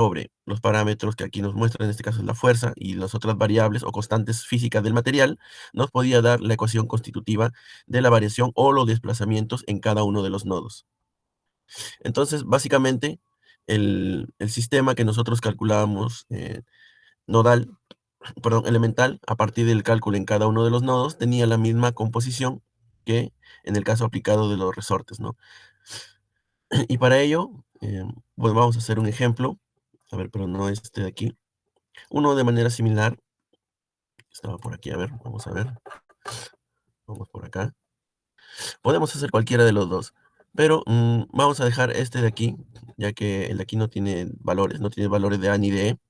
sobre los parámetros que aquí nos muestran, en este caso es la fuerza, y las otras variables o constantes físicas del material, nos podía dar la ecuación constitutiva de la variación o los desplazamientos en cada uno de los nodos. Entonces, básicamente, el sistema que nosotros calculábamos nodal, perdón, elemental, a partir del cálculo en cada uno de los nodos, tenía la misma composición que en el caso aplicado de los resortes, ¿no? Y para ello, pues vamos a hacer un ejemplo, a ver, pero no este de aquí. Uno de manera similar, estaba por aquí, a ver, vamos a ver, vamos por acá. Podemos hacer cualquiera de los dos, pero vamos a dejar este de aquí, ya que el de aquí no tiene valores, no tiene valores de A ni de E,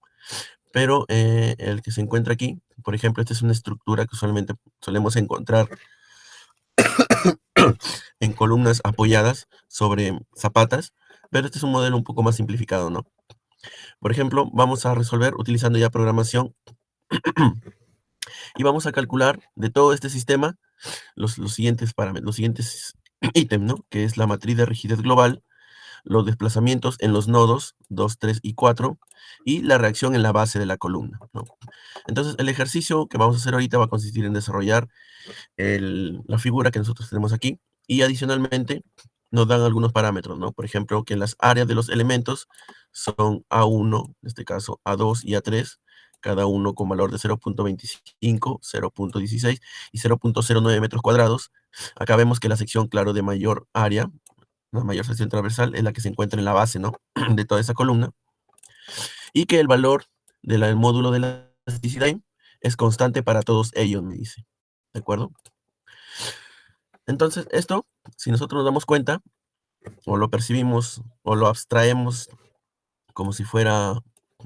pero el que se encuentra aquí, por ejemplo, esta es una estructura que usualmente solemos encontrar en columnas apoyadas sobre zapatas, pero este es un modelo un poco más simplificado, ¿no? Por ejemplo, vamos a resolver utilizando ya programación y vamos a calcular de todo este sistema los siguientes parámetros, los siguientes ítems, ¿no? Que es la matriz de rigidez global, los desplazamientos en los nodos 2, 3 y 4 y la reacción en la base de la columna, ¿no? Entonces, el ejercicio que vamos a hacer ahorita va a consistir en desarrollar la figura que nosotros tenemos aquí y adicionalmente nos dan algunos parámetros, ¿no? Por ejemplo, que las áreas de los elementos son A1, en este caso A2 y A3, cada uno con valor de 0.25, 0.16 y 0.09 metros cuadrados. Acá vemos que la sección, claro, de mayor área, la mayor sección transversal, es la que se encuentra en la base, ¿no? De toda esa columna, y que el valor del módulo de la elasticidad es constante para todos ellos, me dice. ¿De acuerdo? Entonces, esto, si nosotros nos damos cuenta, o lo percibimos, o lo abstraemos como si fuera,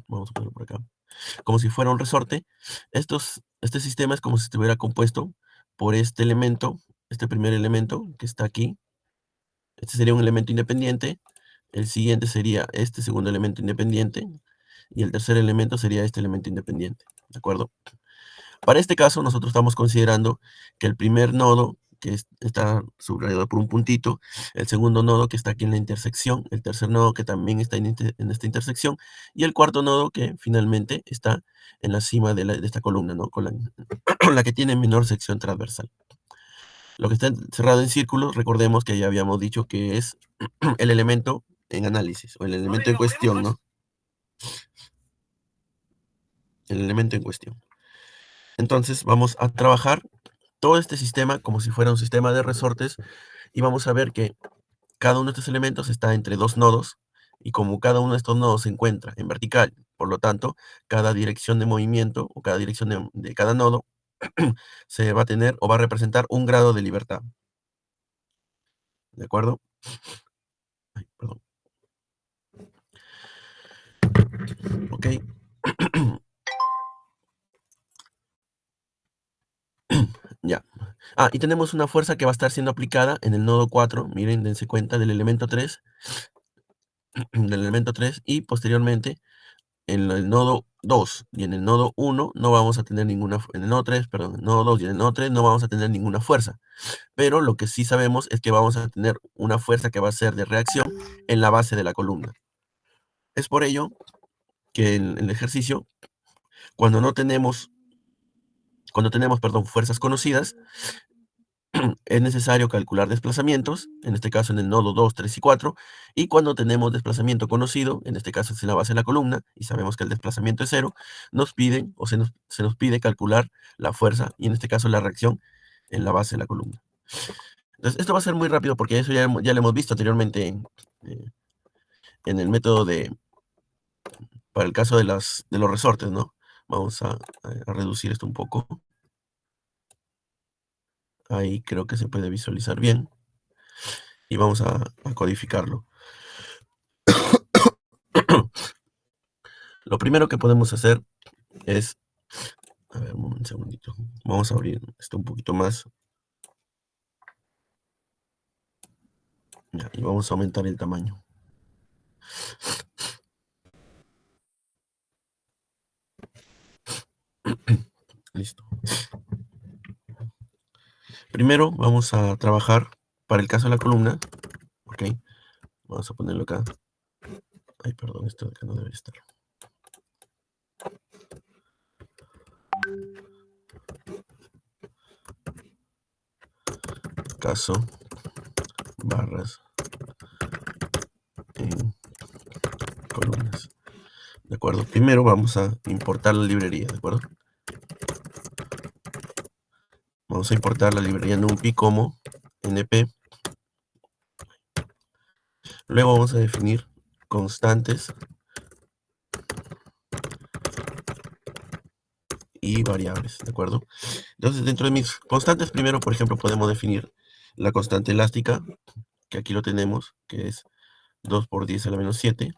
vamos a ponerlo por acá, como si fuera un resorte, este sistema es como si estuviera compuesto por este elemento, este primer elemento que está aquí. Este sería un elemento independiente, el siguiente sería este segundo elemento independiente, y el tercer elemento sería este elemento independiente, ¿de acuerdo? Para este caso, nosotros estamos considerando que el primer nodo, que está subrayado por un puntito, el segundo nodo que está aquí en la intersección, el tercer nodo que también está en esta intersección, y el cuarto nodo que finalmente está en la cima de esta columna, ¿no? Con con la que tiene menor sección transversal. Lo que está cerrado en círculos, recordemos que ya habíamos dicho que es el elemento en análisis, o el elemento en cuestión, ¿no? El elemento en cuestión. Entonces vamos a trabajar todo este sistema como si fuera un sistema de resortes y vamos a ver que cada uno de estos elementos está entre dos nodos y como cada uno de estos nodos se encuentra en vertical, por lo tanto, cada dirección de movimiento o cada dirección de cada nodo se va a tener o va a representar un grado de libertad. ¿De acuerdo? Ay, perdón. Ok. Ya. Y tenemos una fuerza que va a estar siendo aplicada en el nodo 4. Miren, dense cuenta del elemento 3, del elemento 3 y posteriormente en el nodo 2 y en el nodo 1 no vamos a tener ninguna, en el nodo 3, perdón, en el nodo 2 y en el nodo 3 no vamos a tener ninguna fuerza. Pero lo que sí sabemos es que vamos a tener una fuerza que va a ser de reacción en la base de la columna. Es por ello que en el ejercicio, cuando no tenemos, cuando tenemos, perdón, fuerzas conocidas, es necesario calcular desplazamientos, en este caso en el nodo 2, 3 y 4, y cuando tenemos desplazamiento conocido, en este caso es en la base de la columna, y sabemos que el desplazamiento es cero, nos piden o se nos pide calcular la fuerza, y en este caso la reacción en la base de la columna. Entonces, esto va a ser muy rápido porque eso ya lo hemos visto anteriormente eh, en el método para el caso de los resortes, ¿no? Vamos a reducir esto un poco. Ahí creo que se puede visualizar bien. Y vamos a codificarlo. Lo primero que podemos hacer es, a ver, un segundito, vamos a abrir esto un poquito más. Ya, y vamos a aumentar el tamaño. Listo. Primero vamos a trabajar para el caso de la columna. Ok, vamos a ponerlo acá. Ay, perdón, esto de acá no debe estar. Caso barras en columnas. ¿De acuerdo? Primero vamos a importar la librería, ¿de acuerdo? Vamos a importar la librería NumPy como np. Luego vamos a definir constantes y variables, ¿de acuerdo? Entonces, dentro de mis constantes, primero, por ejemplo, podemos definir la constante elástica, que aquí lo tenemos, que es 2 por 10 a la menos 7,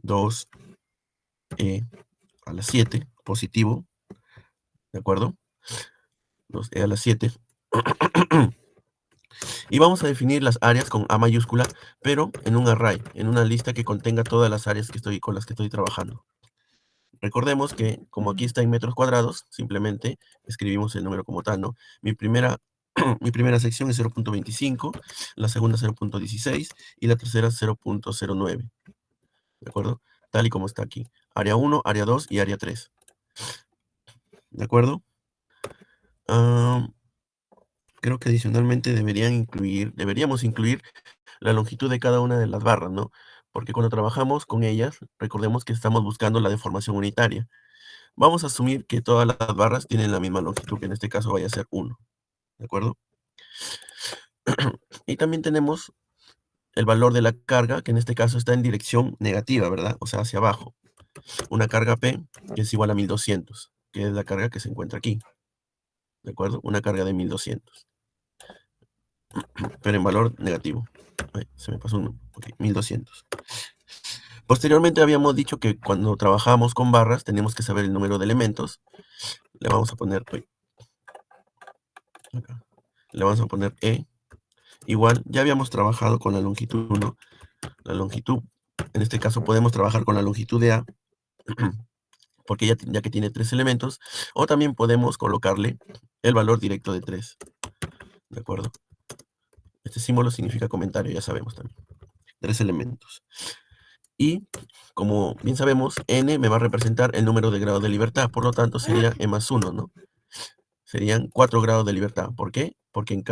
2e a la 7, positivo, ¿de acuerdo? 2e a la 7. Y vamos a definir las áreas con A mayúscula, pero en un array, en una lista que contenga todas las áreas con las que estoy trabajando. Recordemos que, como aquí está en metros cuadrados, simplemente escribimos el número como tal, ¿no? Mi primera, mi primera sección es 0.25, la segunda 0.16 y la tercera 0.09, ¿de acuerdo? Tal y como está aquí. Área 1, área 2 y área 3, ¿de acuerdo? Creo que adicionalmente deberíamos incluir la longitud de cada una de las barras, ¿no? Porque cuando trabajamos con ellas, recordemos que estamos buscando la deformación unitaria. Vamos a asumir que todas las barras tienen la misma longitud, que en este caso vaya a ser 1, ¿de acuerdo? Y también tenemos el valor de la carga, que en este caso está en dirección negativa, ¿verdad? O sea, hacia abajo. Una carga P, que es igual a 1200, que es la carga que se encuentra aquí, ¿de acuerdo? Una carga de 1200, pero en valor negativo. Ay, se me pasó uno. Ok, 1200. Posteriormente habíamos dicho que cuando trabajamos con barras teníamos que saber el número de elementos. Le vamos a poner, acá, le vamos a poner E. Igual, ya habíamos trabajado con la longitud, ¿no? La longitud, en este caso podemos trabajar con la longitud de A, porque ya que tiene 3 elementos, o también podemos colocarle el valor directo de 3, ¿de acuerdo? Este símbolo significa comentario, ya sabemos también. 3 elementos. Y, como bien sabemos, n me va a representar el número de grados de libertad, por lo tanto sería e más 1, ¿no? Serían 4 grados de libertad. ¿Por qué? Porque en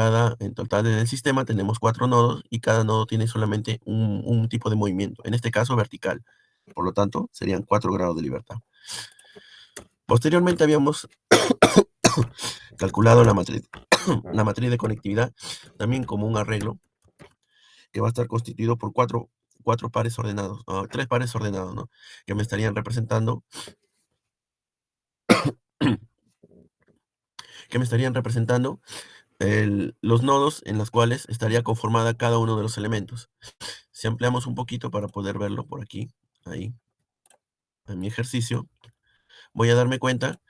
total en el sistema tenemos 4 nodos y cada nodo tiene solamente un tipo de movimiento, en este caso vertical. Por lo tanto, serían 4 grados de libertad. Posteriormente habíamos calculado la matriz, la matriz de conectividad también como un arreglo que va a estar constituido por cuatro pares ordenados, 3 pares ordenados, ¿no? Que me estarían representando los nodos en los cuales estaría conformada cada uno de los elementos. Si ampliamos un poquito para poder verlo por aquí, ahí, en mi ejercicio, voy a darme cuenta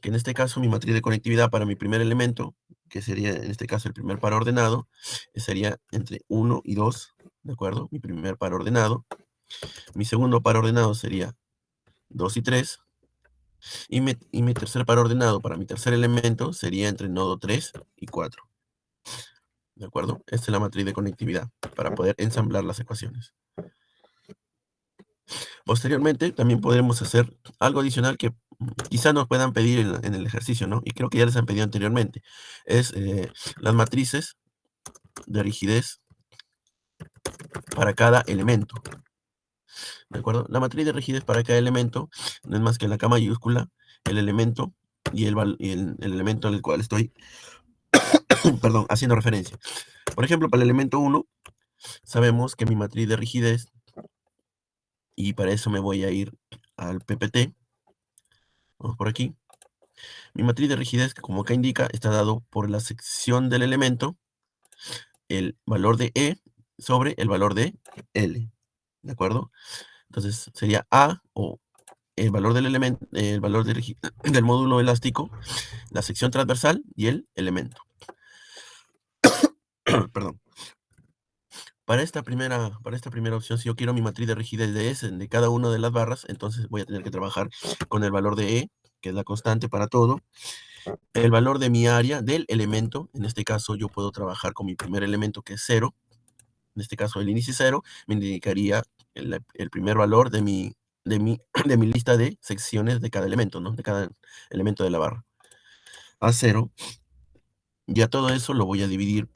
que en este caso mi matriz de conectividad para mi primer elemento, que sería en este caso el primer par ordenado, sería entre 1 y 2, ¿de acuerdo? Mi primer par ordenado. Mi segundo par ordenado sería 2 y 3. Y mi tercer par ordenado para mi tercer elemento sería entre nodo 3 y 4. ¿De acuerdo? Esta es la matriz de conectividad para poder ensamblar las ecuaciones. Posteriormente, también podremos hacer algo adicional que quizá nos puedan pedir en el ejercicio, ¿no? Y creo que ya les han pedido anteriormente. Es las matrices de rigidez para cada elemento. ¿De acuerdo? La matriz de rigidez para cada elemento no es más que la K mayúscula, el elemento y el elemento al cual estoy perdón, haciendo referencia. Por ejemplo, para el elemento 1, sabemos que mi matriz de rigidez, y para eso me voy a ir al PPT, vamos por aquí. Mi matriz de rigidez, como acá indica, está dado por la sección del elemento, el valor de E sobre el valor de L, ¿de acuerdo? Entonces sería A o el valor del elemento, el valor del módulo elástico, la sección transversal y el elemento. Perdón. Para esta primera opción, si yo quiero mi matriz de rigidez de S de cada una de las barras, entonces voy a tener que trabajar con el valor de E, que es la constante para todo, el valor de mi área del elemento. En este caso yo puedo trabajar con mi primer elemento, que es 0. En este caso el índice 0 me indicaría el primer valor de mi de mi, de mi lista de secciones de cada elemento, ¿no? De cada elemento de la barra. A0, ya todo eso lo voy a dividir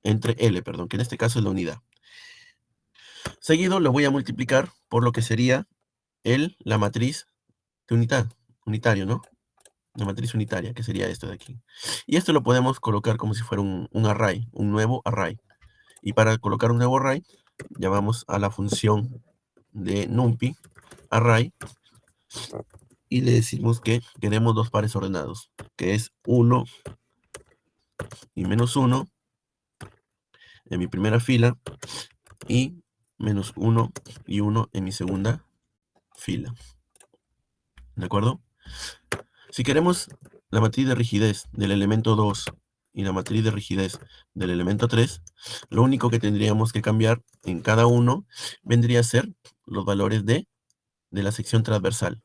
entre L, perdón, que en este caso es la unidad. Seguido lo voy a multiplicar por lo que sería la matriz de unitario, ¿no? La matriz unitaria, que sería esto de aquí. Y esto lo podemos colocar como si fuera un array, un nuevo array. Y para colocar un nuevo array, llamamos a la función de numpy array y le decimos que queremos dos pares ordenados, que es 1 y -1 en mi primera fila y -1 y 1 en mi segunda fila. ¿De acuerdo? Si queremos la matriz de rigidez del elemento 2 y la matriz de rigidez del elemento 3, lo único que tendríamos que cambiar en cada uno vendría a ser los valores de la sección transversal.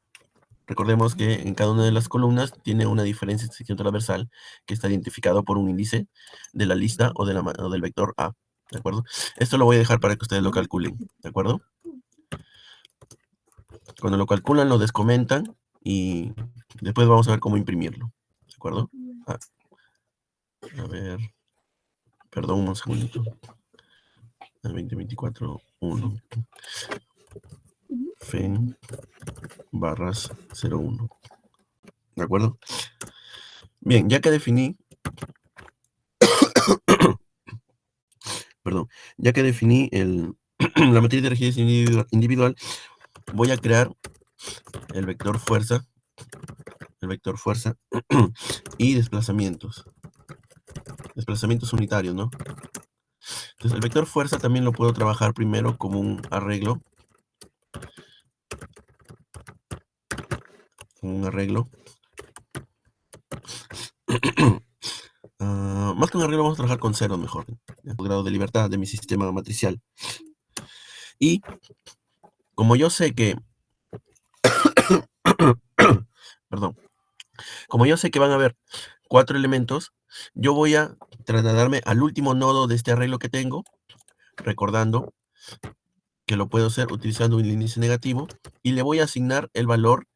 Recordemos que en cada una de las columnas tiene una diferencia de sección transversal que está identificado por un índice de la lista o del vector A. ¿De acuerdo? Esto lo voy a dejar para que ustedes lo calculen. ¿De acuerdo? Cuando lo calculan, lo descomentan y después vamos a ver cómo imprimirlo. ¿De acuerdo? A ver, perdón un segundito. 2024, 1. FEN barras 01. ¿De acuerdo? Bien, ya que definí, perdón, ya que definí la matriz de rigidez individual, voy a crear el vector fuerza y desplazamientos unitarios, ¿no? Entonces el vector fuerza también lo puedo trabajar primero como un arreglo, más que un arreglo vamos a trabajar con ceros mejor, el grado de libertad de mi sistema matricial. Y como yo sé que perdón, como yo sé que van a haber 4 elementos, yo voy a trasladarme al último nodo de este arreglo que tengo, recordando que lo puedo hacer utilizando un índice negativo, y le voy a asignar el valor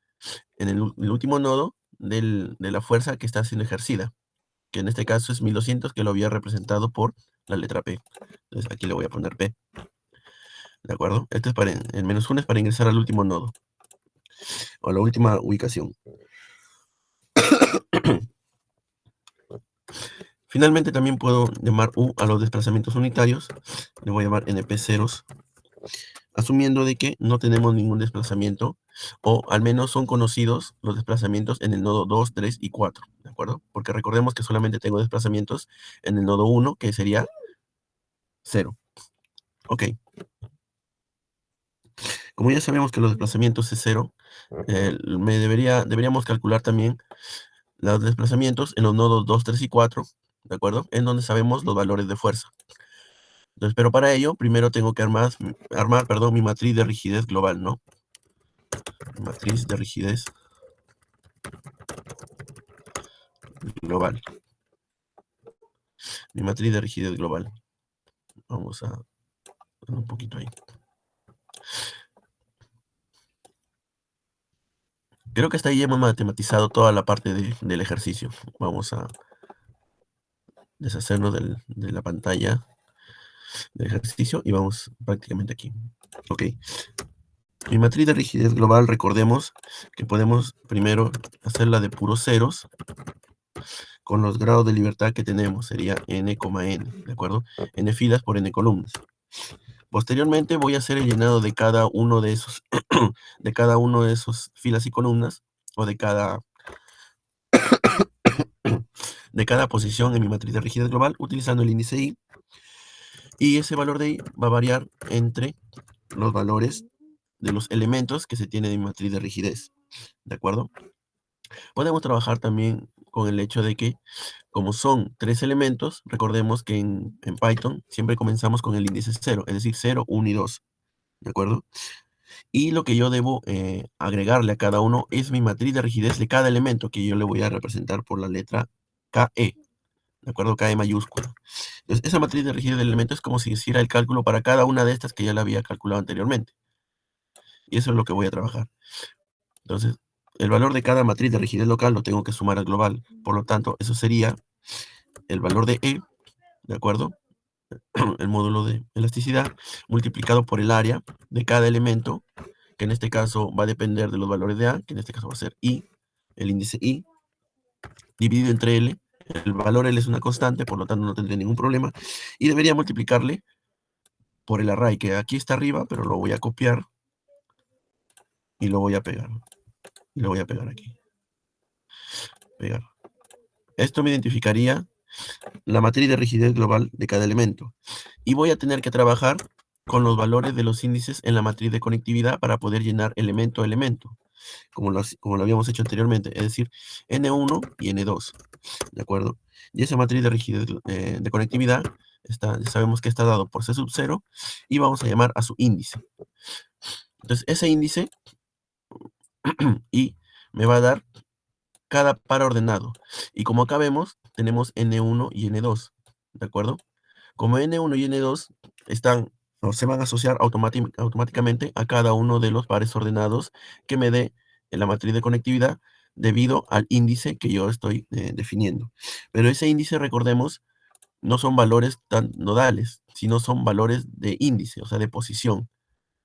en el último nodo de la fuerza que está siendo ejercida, que en este caso es 1200, que lo había representado por la letra P. Entonces aquí le voy a poner P. ¿De acuerdo? Este es el -1 es para ingresar al último nodo, o a la última ubicación. Finalmente también puedo llamar U a los desplazamientos unitarios. Le voy a llamar NP0s, asumiendo de que no tenemos ningún desplazamiento, o al menos son conocidos los desplazamientos en el nodo 2, 3 y 4, ¿de acuerdo? Porque recordemos que solamente tengo desplazamientos en el nodo 1, que sería 0. Ok. Como ya sabemos que los desplazamientos es 0, deberíamos calcular también los desplazamientos en los nodos 2, 3 y 4, ¿de acuerdo? En donde sabemos los valores de fuerza. Entonces, pero para ello, primero tengo que armar, mi matriz de rigidez global, ¿no? Matriz de rigidez global. Mi matriz de rigidez global. Vamos a un poquito ahí. Creo que hasta ahí hemos matematizado toda la parte del ejercicio. Vamos a deshacernos de la pantalla del ejercicio y vamos prácticamente aquí. Ok. Mi matriz de rigidez global, recordemos que podemos primero hacerla de puros ceros con los grados de libertad que tenemos. Sería n, n, ¿de acuerdo? N filas por n columnas. Posteriormente voy a hacer el llenado de cada uno de esos filas y columnas, o de cada posición en mi matriz de rigidez global, utilizando el índice I, y ese valor de I va a variar entre los valores de los elementos que se tienen en mi matriz de rigidez, ¿de acuerdo? Podemos trabajar también con el hecho de que, como son 3 elementos, recordemos que en Python siempre comenzamos con el índice 0, es decir, 0, 1 y 2, ¿de acuerdo? Y lo que yo debo agregarle a cada uno es mi matriz de rigidez de cada elemento, que yo le voy a representar por la letra KE, ¿de acuerdo? KE mayúscula. Entonces, esa matriz de rigidez del elemento es como si hiciera el cálculo para cada una de estas que ya la había calculado anteriormente. Y eso es lo que voy a trabajar. Entonces, el valor de cada matriz de rigidez local lo tengo que sumar al global. Por lo tanto, eso sería el valor de E, ¿de acuerdo? El módulo de elasticidad multiplicado por el área de cada elemento, que en este caso va a depender de los valores de A, que en este caso va a ser I, el índice I, dividido entre L. El valor L es una constante, por lo tanto no tendré ningún problema. Y debería multiplicarle por el array, que aquí está arriba, pero lo voy a copiar y lo voy a pegar. Y lo voy a pegar aquí. Pegar. Esto me identificaría la matriz de rigidez global de cada elemento. Y voy a tener que trabajar con los valores de los índices en la matriz de conectividad para poder llenar elemento a elemento, como lo habíamos hecho anteriormente, es decir, N1 y N2, ¿de acuerdo? Y esa matriz de rigidez de conectividad ya sabemos que está dado por C sub 0 y vamos a llamar a su índice. Entonces, ese índice y me va a dar cada par ordenado. Y como acá vemos, tenemos N1 y N2, ¿de acuerdo? Como N1 y N2 están o se van a asociar automáticamente a cada uno de los pares ordenados que me dé en la matriz de conectividad debido al índice que yo estoy definiendo. Pero ese índice, recordemos, no son valores tan nodales, sino son valores de índice, o sea, de posición.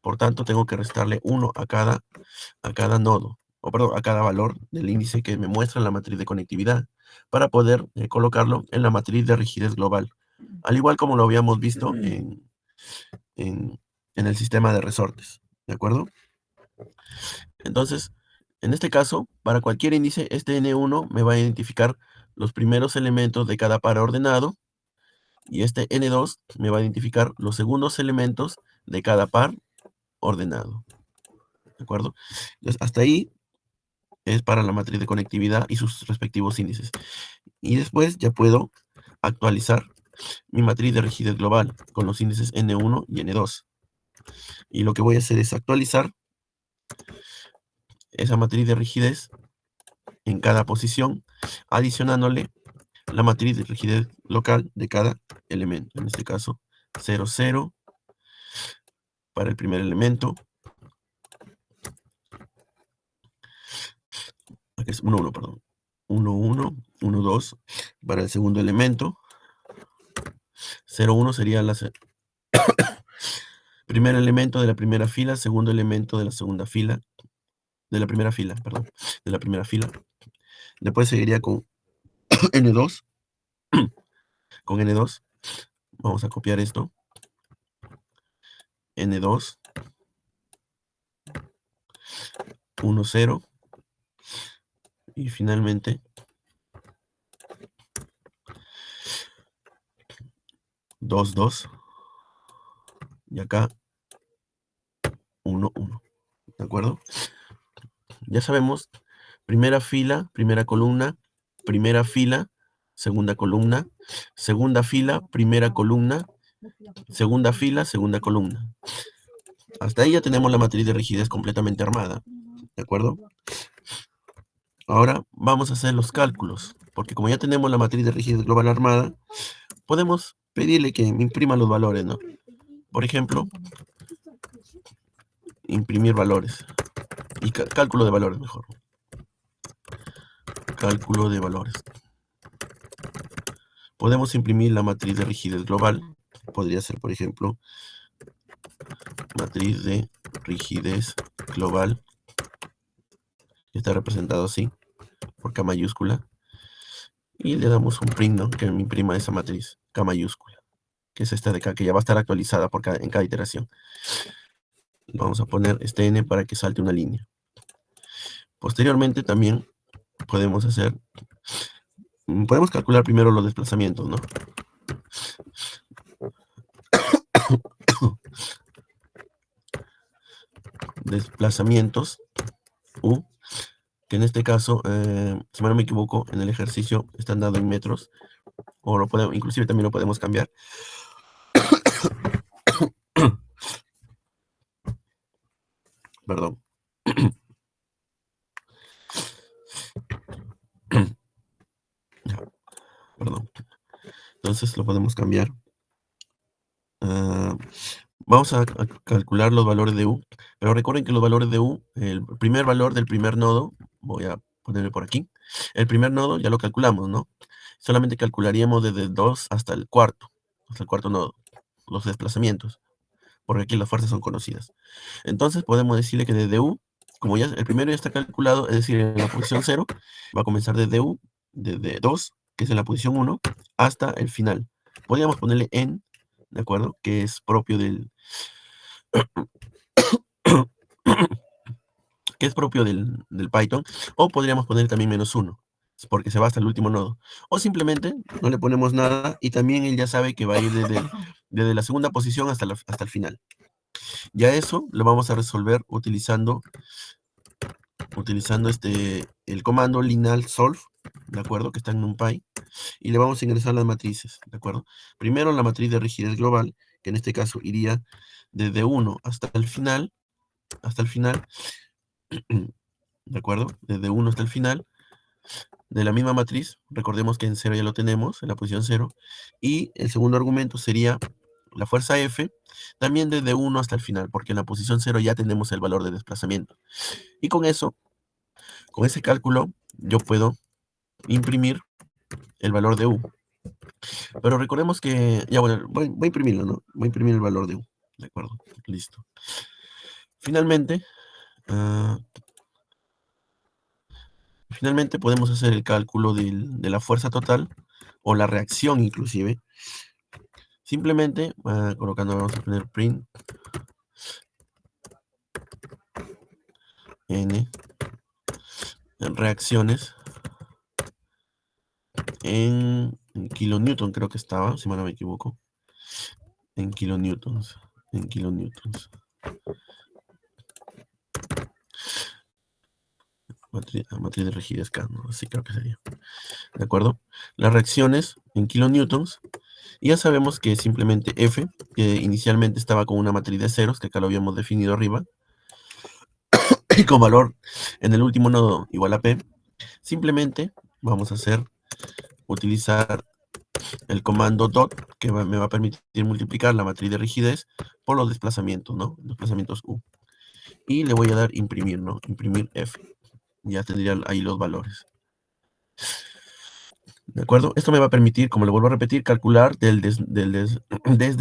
Por tanto, tengo que restarle 1 a cada nodo, o perdón, a cada valor del índice que me muestra la matriz de conectividad, para poder colocarlo en la matriz de rigidez global, al igual como lo habíamos visto en, en el sistema de resortes, ¿de acuerdo? Entonces, en este caso, para cualquier índice, este N1 me va a identificar los primeros elementos de cada par ordenado, y este N2 me va a identificar los segundos elementos de cada par ordenado, ¿de acuerdo? Entonces, hasta ahí es para la matriz de conectividad y sus respectivos índices. Y después ya puedo actualizar mi matriz de rigidez global con los índices N1 y N2. Y lo que voy a hacer es actualizar esa matriz de rigidez en cada posición, adicionándole la matriz de rigidez local de cada elemento. En este caso, 0, 0 para el primer elemento. Aquí es 1, 1, perdón. 1, 1, 1, 2 para el segundo elemento. 0, 1 sería la primer elemento de la primera fila, segundo elemento de la segunda fila, de la primera fila, perdón, de la primera fila. Después seguiría con N2, con N2. Vamos a copiar esto. N2, 1, 0. Y finalmente, 2, 2. Y acá, 1, 1. ¿De acuerdo? Ya sabemos, primera fila, primera columna, primera fila, segunda columna, segunda fila, primera columna, segunda fila, segunda columna. Hasta ahí ya tenemos la matriz de rigidez completamente armada, ¿de acuerdo? Ahora vamos a hacer los cálculos, porque como ya tenemos la matriz de rigidez global armada, podemos pedirle que me imprima los valores, ¿no? Por ejemplo, imprimir valores, y cálculo de valores mejor. Cálculo de valores. Podemos imprimir la matriz de rigidez global. Podría ser, por ejemplo, matriz de rigidez global, que está representado así, por K mayúscula. Y le damos un print, ¿no? Que me imprima esa matriz, K mayúscula, que es esta de acá, que ya va a estar actualizada en cada iteración. Vamos a poner este N para que salte una línea. Posteriormente también podemos calcular primero los desplazamientos, ¿no? Desplazamientos U, que en este caso, si no me equivoco, en el ejercicio están dados en metros, o inclusive también lo podemos cambiar. Perdón. Ya, perdón. Entonces lo podemos cambiar. Vamos a calcular los valores de U, pero recuerden que los valores de U, el primer valor del primer nodo, voy a ponerle por aquí, el primer nodo ya lo calculamos, ¿no? Solamente calcularíamos desde el 2 hasta el cuarto nodo, los desplazamientos, porque aquí las fuerzas son conocidas. Entonces podemos decirle que desde U, como ya el primero ya está calculado, es decir, en la posición 0, va a comenzar desde U, desde 2, que es en la posición 1, hasta el final. Podríamos ponerle en, ¿de acuerdo? Que es propio que es propio del Python, o podríamos poner también -1, porque se va hasta el último nodo. O simplemente no le ponemos nada y también él ya sabe que va a ir desde la segunda posición hasta el final. Ya eso lo vamos a resolver utilizando el comando lineal solve, ¿de acuerdo? Que está en NumPy, y le vamos a ingresar las matrices, ¿de acuerdo? Primero la matriz de rigidez global, que en este caso iría desde 1 hasta el final, ¿de acuerdo? Desde 1 hasta el final, de la misma matriz, recordemos que en 0 ya lo tenemos, en la posición 0, y el segundo argumento sería la fuerza F, también desde 1 hasta el final, porque en la posición 0 ya tenemos el valor de desplazamiento. Y con eso, con ese cálculo, yo puedo imprimir el valor de U. Pero recordemos que, ya bueno, voy a imprimirlo, ¿no? Voy a imprimir el valor de U, ¿de acuerdo? Listo. Finalmente, ah, finalmente podemos hacer el cálculo de la fuerza total, o la reacción inclusive, simplemente colocando, vamos a poner print n reacciones en kilonewton, creo que estaba, si mal no me equivoco, en kilonewtons, en kilonewtons. Matriz de rigidez K, ¿no? Así creo que sería. ¿De acuerdo? Las reacciones en kilonewtons. Y ya sabemos que simplemente F, que inicialmente estaba con una matriz de ceros, que acá lo habíamos definido arriba, y con valor en el último nodo igual a P, simplemente vamos a utilizar el comando dot, que me va a permitir multiplicar la matriz de rigidez por los desplazamientos, ¿no? Desplazamientos U. Y le voy a dar imprimir, ¿no? Imprimir F. Ya tendría ahí los valores. ¿De acuerdo? Esto me va a permitir, como le vuelvo a repetir, calcular desde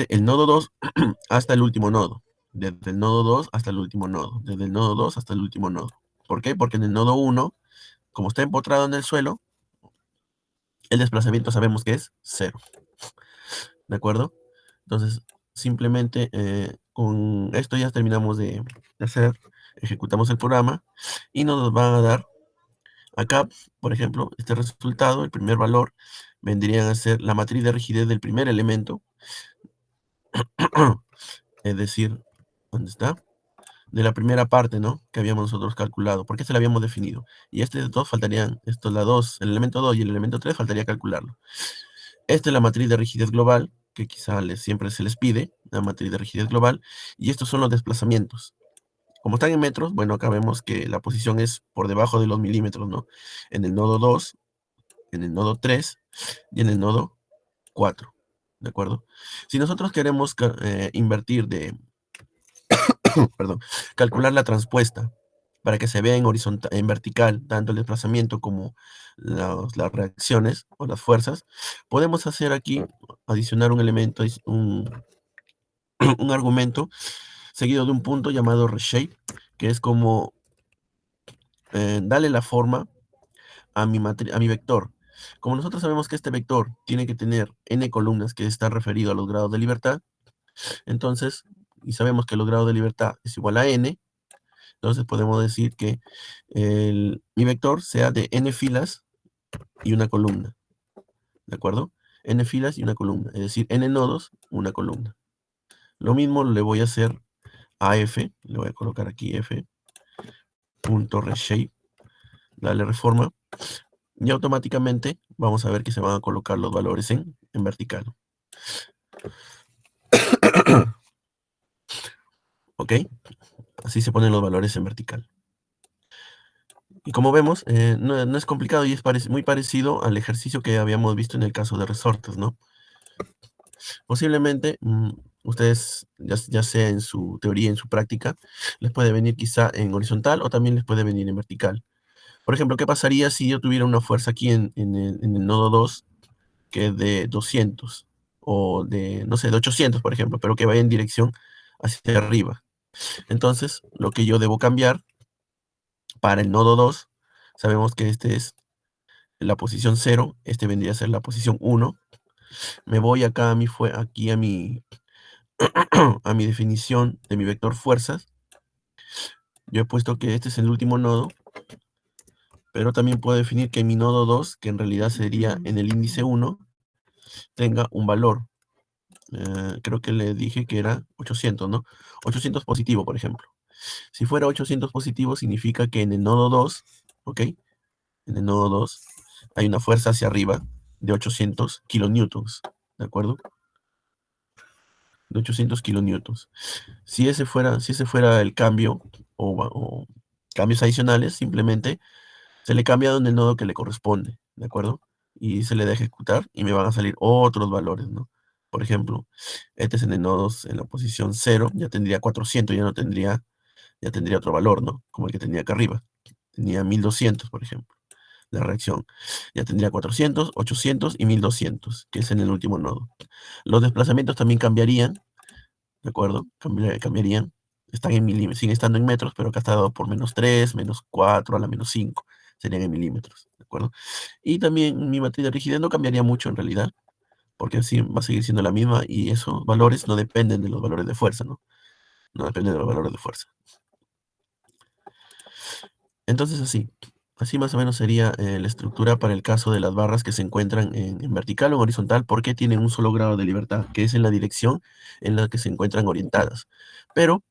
el nodo 2 hasta el último nodo. Desde el nodo 2 hasta el último nodo. Desde el nodo 2 hasta el último nodo. ¿Por qué? Porque en el nodo 1, como está empotrado en el suelo, el desplazamiento sabemos que es 0. ¿De acuerdo? Entonces, simplemente con esto ya terminamos de hacer, ejecutamos el programa y nos van a dar acá, por ejemplo, este resultado, el primer valor, vendría a ser la matriz de rigidez del primer elemento, es decir, ¿dónde está? De la primera parte, ¿no? Que habíamos nosotros calculado, porque se la habíamos definido. Y dos faltarían, esto es la 2, el elemento 2 y el elemento 3 faltaría calcularlo. Esta es la matriz de rigidez global, que quizá siempre se les pide, la matriz de rigidez global, y estos son los desplazamientos. Como están en metros, bueno, acá vemos que la posición es por debajo de los milímetros, ¿no? En el nodo 2, en el nodo 3 y en el nodo 4, ¿de acuerdo? Si nosotros queremos invertir perdón, calcular la transpuesta para que se vea en vertical, tanto el desplazamiento como las reacciones o las fuerzas, podemos hacer aquí, adicionar un elemento, un argumento seguido de un punto llamado reshape, que es como darle la forma a mi vector. Como nosotros sabemos que este vector tiene que tener n columnas, que está referido a los grados de libertad, entonces, y sabemos que los grados de libertad es igual a n, entonces podemos decir que mi vector sea de n filas y una columna, ¿de acuerdo? N filas y una columna, es decir, n nodos, una columna. Lo mismo le voy a hacer a f, le voy a colocar aquí f.reshape, darle reforma, y automáticamente vamos a ver que se van a colocar los valores en vertical. ¿Ok? Así se ponen los valores en vertical. Y como vemos, no es complicado y es muy parecido al ejercicio que habíamos visto en el caso de resortes, ¿no? Posiblemente Ustedes, ya sea en su teoría, en su práctica, les puede venir quizá en horizontal o también les puede venir en vertical. Por ejemplo, ¿qué pasaría si yo tuviera una fuerza aquí en el nodo 2 que es de 200 o de, no sé, de 800, por ejemplo, pero que vaya en dirección hacia arriba? Entonces, lo que yo debo cambiar para el nodo 2, sabemos que este es la posición 0, este vendría a ser la posición 1. Me voy acá aquí a mi definición de mi vector fuerzas. Yo he puesto que este es el último nodo, pero también puedo definir que mi nodo 2, que en realidad sería en el índice 1, tenga un valor. Creo que le dije que era 800, ¿no? 800 positivo, por ejemplo. Si fuera 800 positivo, significa que en el nodo 2, ¿ok? En el nodo 2 hay una fuerza hacia arriba de 800 kilonewtons, ¿de acuerdo? De 800 kilonewtons. Si ese fuera el cambio o cambios adicionales, simplemente se le cambia en el nodo que le corresponde, ¿de acuerdo? Y se le da a ejecutar y me van a salir otros valores, ¿no? Por ejemplo, este es en el nodo en la posición 0, ya tendría 400, ya tendría otro valor, ¿no? Como el que tenía acá arriba. Tenía 1200, por ejemplo, la reacción. Ya tendría 400, 800 y 1200, que es en el último nodo. Los desplazamientos también cambiarían, ¿de acuerdo? Cambiarían. Están en milímetros, siguen estando en metros, pero acá está dado por -3, -4, a la -5. Serían en milímetros, ¿de acuerdo? Y también mi matriz de rigidez no cambiaría mucho en realidad, porque así va a seguir siendo la misma y esos valores no dependen de los valores de fuerza, ¿no? No dependen de los valores de fuerza. Entonces así más o menos sería la estructura para el caso de las barras que se encuentran en vertical o en horizontal, porque tienen un solo grado de libertad, que es en la dirección en la que se encuentran orientadas. Pero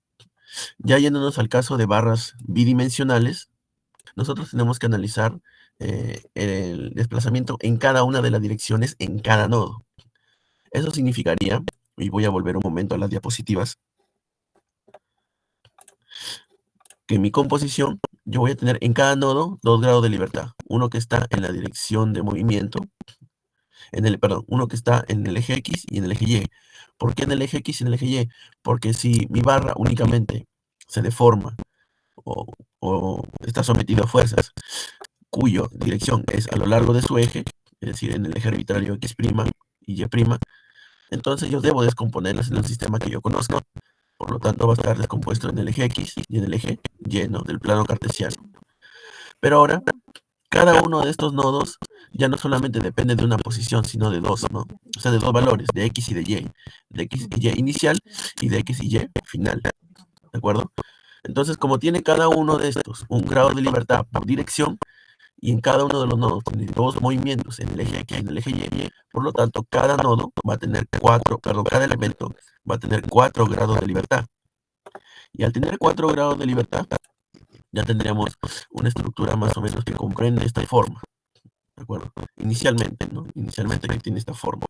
ya yéndonos al caso de barras bidimensionales, nosotros tenemos que analizar el desplazamiento en cada una de las direcciones en cada nodo. Eso significaría, y voy a volver un momento a las diapositivas, que en mi composición yo voy a tener en cada nodo 2 grados de libertad. Uno que está en la dirección de movimiento, uno que está en el eje X y en el eje Y. ¿Por qué en el eje X y en el eje Y? Porque si mi barra únicamente se deforma o, o está sometido a fuerzas cuya dirección es a lo largo de su eje, es decir, en el eje arbitrario X' y Y', entonces yo debo descomponerlas en el sistema que yo conozco. Por lo tanto, va a estar descompuesto en el eje X y en el eje Y, ¿no? Del plano cartesiano. Pero ahora, cada uno de estos nodos ya no solamente depende de una posición, sino de dos, ¿no? O sea, de dos valores, de X y de Y. De X y Y inicial y de X y Y final. ¿De acuerdo? Entonces, como tiene cada uno de estos un grado de libertad por dirección, y en cada uno de los nodos tiene dos movimientos en el eje X y en el eje Y, por lo tanto, cada nodo va a tener cada elemento va a tener 4 grados de libertad. Y al tener 4 grados de libertad, ya tendríamos una estructura más o menos que comprende esta forma, ¿de acuerdo? Inicialmente, ¿no? Inicialmente que tiene esta forma.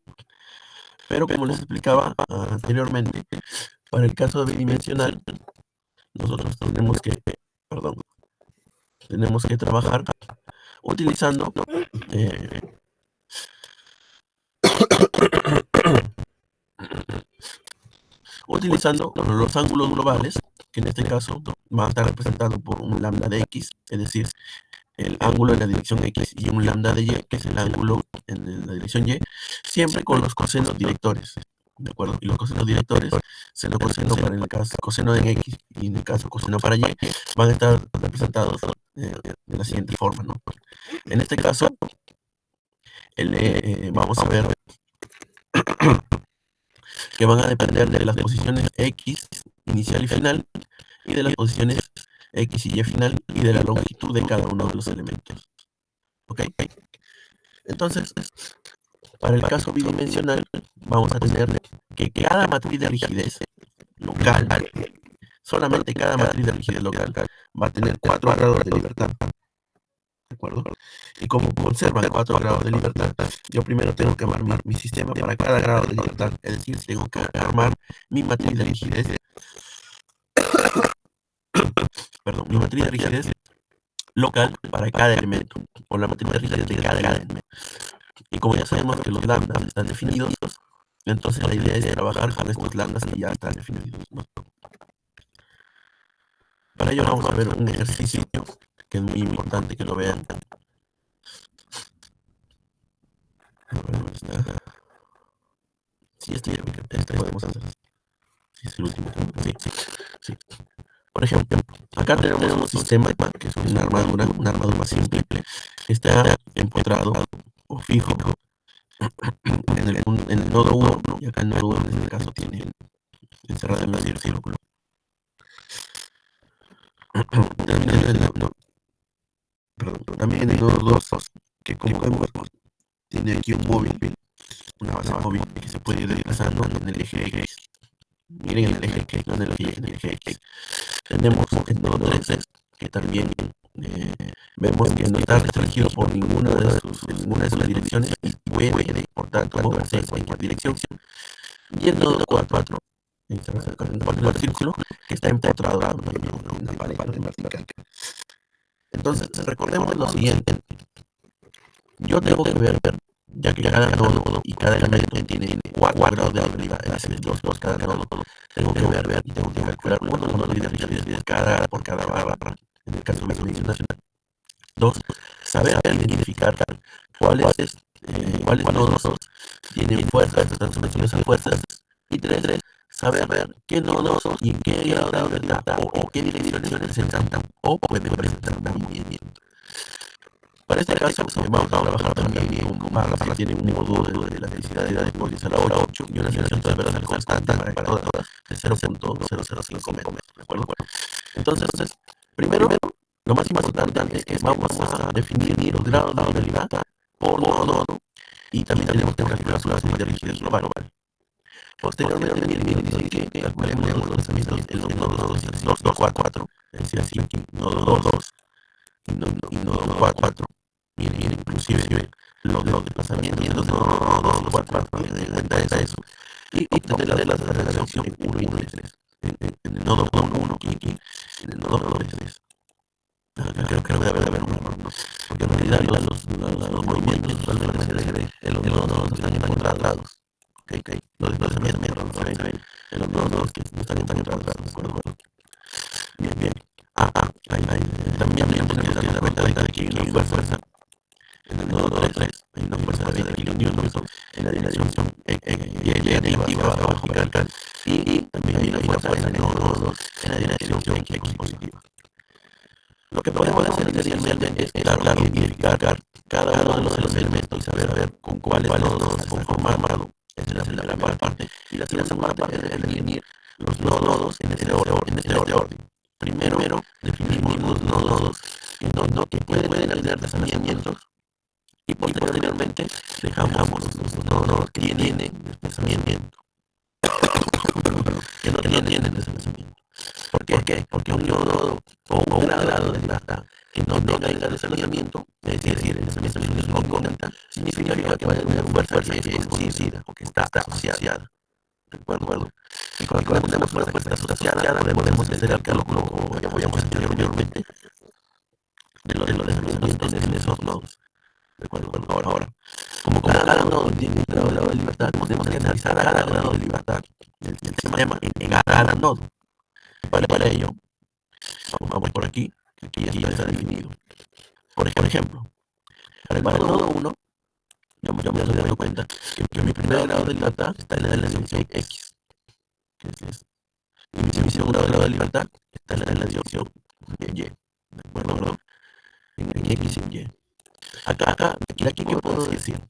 Pero como les explicaba anteriormente, para el caso bidimensional, nosotros perdón, tenemos que trabajar utilizando eh, utilizando los ángulos globales, que en este caso van a estar representados por un lambda de X, es decir, el ángulo en la dirección X, y un lambda de Y, que es el ángulo en la dirección Y, siempre con los cosenos directores, ¿de acuerdo? Y los cosenos directores, seno coseno para en el caso coseno en X y en el caso coseno para Y, van a estar representados de la siguiente forma, ¿no? En este caso, vamos a ver que van a depender de las posiciones X inicial y final, y de las posiciones X y Y final, y de la longitud de cada uno de los elementos. ¿Ok? Entonces, para el caso bidimensional, vamos a tener que cada matriz de rigidez local, solamente cada matriz de rigidez local, va a tener 4 grados de libertad. ¿De acuerdo? Y como conservan 4 grados de libertad, yo primero tengo que armar mi sistema para cada grado de libertad. Es decir, tengo que armar mi matriz de rigidez, perdón, mi matriz de rigidez local para cada elemento, o la matriz de rigidez de cada elemento. Y como ya sabemos que los lambdas están definidos, Entonces la idea es trabajar con estos lambdas que ya están definidos, ¿no? Para ello vamos a ver un ejercicio que es muy importante que lo vean. ¿Dónde está? Sí, este podemos hacer. Sí, es el último. Sí, sí, sí. Por ejemplo, acá tenemos un sistema que es una armadura simple, que está empotrado o fijo en el nodo 1, y acá el nodo 1 en este caso tiene encerrado en el círculo. También también en el nodo 2, que como vemos, tiene aquí un móvil, una base móvil que se puede ir desplazando en el eje X. Miren el eje X, no en el eje Y, en el eje X. Tenemos el nodo 3, que también vemos que no está restringido por ninguna de sus direcciones y puede, por tanto, moverse en cualquier dirección. Y el nodo 4, en el círculo, que está empotrado también en una pared vertical. Entonces, recordemos lo siguiente. Yo tengo que ver, ya que cada nodo y cada elemento tiene 4 grados de habilidad, es decir, 2 cada nodo, tengo que ver y tengo que calcular uno los nodos de por cada barra, en el caso visualización. 2, saber identificar cuáles nodos tienen fuerzas, están sometidos a fuerzas. Y 3, saber qué nodos y en qué grado de libertad o qué direcciones presentan o pueden presentar movimiento. Para este caso, vamos a trabajar también con barras que tienen un módulo de elasticidad de pólizas a la 8 y una sección transversal constante para todas de 0.005 metros. ¿De acuerdo? Entonces, primero, lo más importante es que vamos a definir los grados de libertad por nodo y también tenemos que calcular su base de rigidez global. Posteriormente, miren, dice que calculemos los desplazamientos en los nodos 2, 2, 4, es decir, así aquí, nodo 2 y nodo 4. Miren, inclusive los desplazamientos de los nodos 4 tienen en cuenta eso. Y obtener la relación 1 y 3. En el nodo 1 y aquí, en el nodo 3. Creo que debe haber un error, ¿no? Porque en realidad los movimientos usualmente se ven en los nodos que están encontrados. Ok. Los desplazamientos se ven en los nodos que no están encontrados. ¿De acuerdo? Bien. Ahí. También tenemos que darnos cuenta de que hay una fuerza en el nodo 3. Hay una fuerza de 20 kilonewtons en la dirección negativa vertical. Y también hay una fuerza en el nodo 2 en la dirección X positiva. Lo que podemos hacer inicialmente es, claro, identificar cada uno de los elementos y saber con cuáles nodos está conformado. Esa es la primera parte. Y la segunda parte es definir los nodos en este orden. Primero, definimos los nodos que pueden tener desplazamientos y posteriormente dejamos los nodos que tienen desplazamiento, que no tienen desplazamiento. ¿Por qué? Porque un nodo o un grado de libertad que no tenga desplazamiento, es decir, el desplazamiento es una incógnita, significa que va a tener una fuerza que es conocida o que está asociada. ¿De acuerdo? Y cuando tenemos una fuerza asociada, podemos hacer el cálculo, como ya habíamos hecho anteriormente, de los desplazamientos en esos nodos. ¿De acuerdo? Ahora, como cada nodo tiene un grado de libertad, podemos analizar cada grado de libertad del sistema en cada nodo. Para ello, vamos por aquí, que aquí ya está definido. Por ejemplo, para el nodo 1, yo me estoy dando cuenta que mi primer grado de libertad está en la dirección X. Y mi segundo grado de libertad está en la dirección Y. ¿De acuerdo? En X y en Y. Acá, ¿qué puedo decir?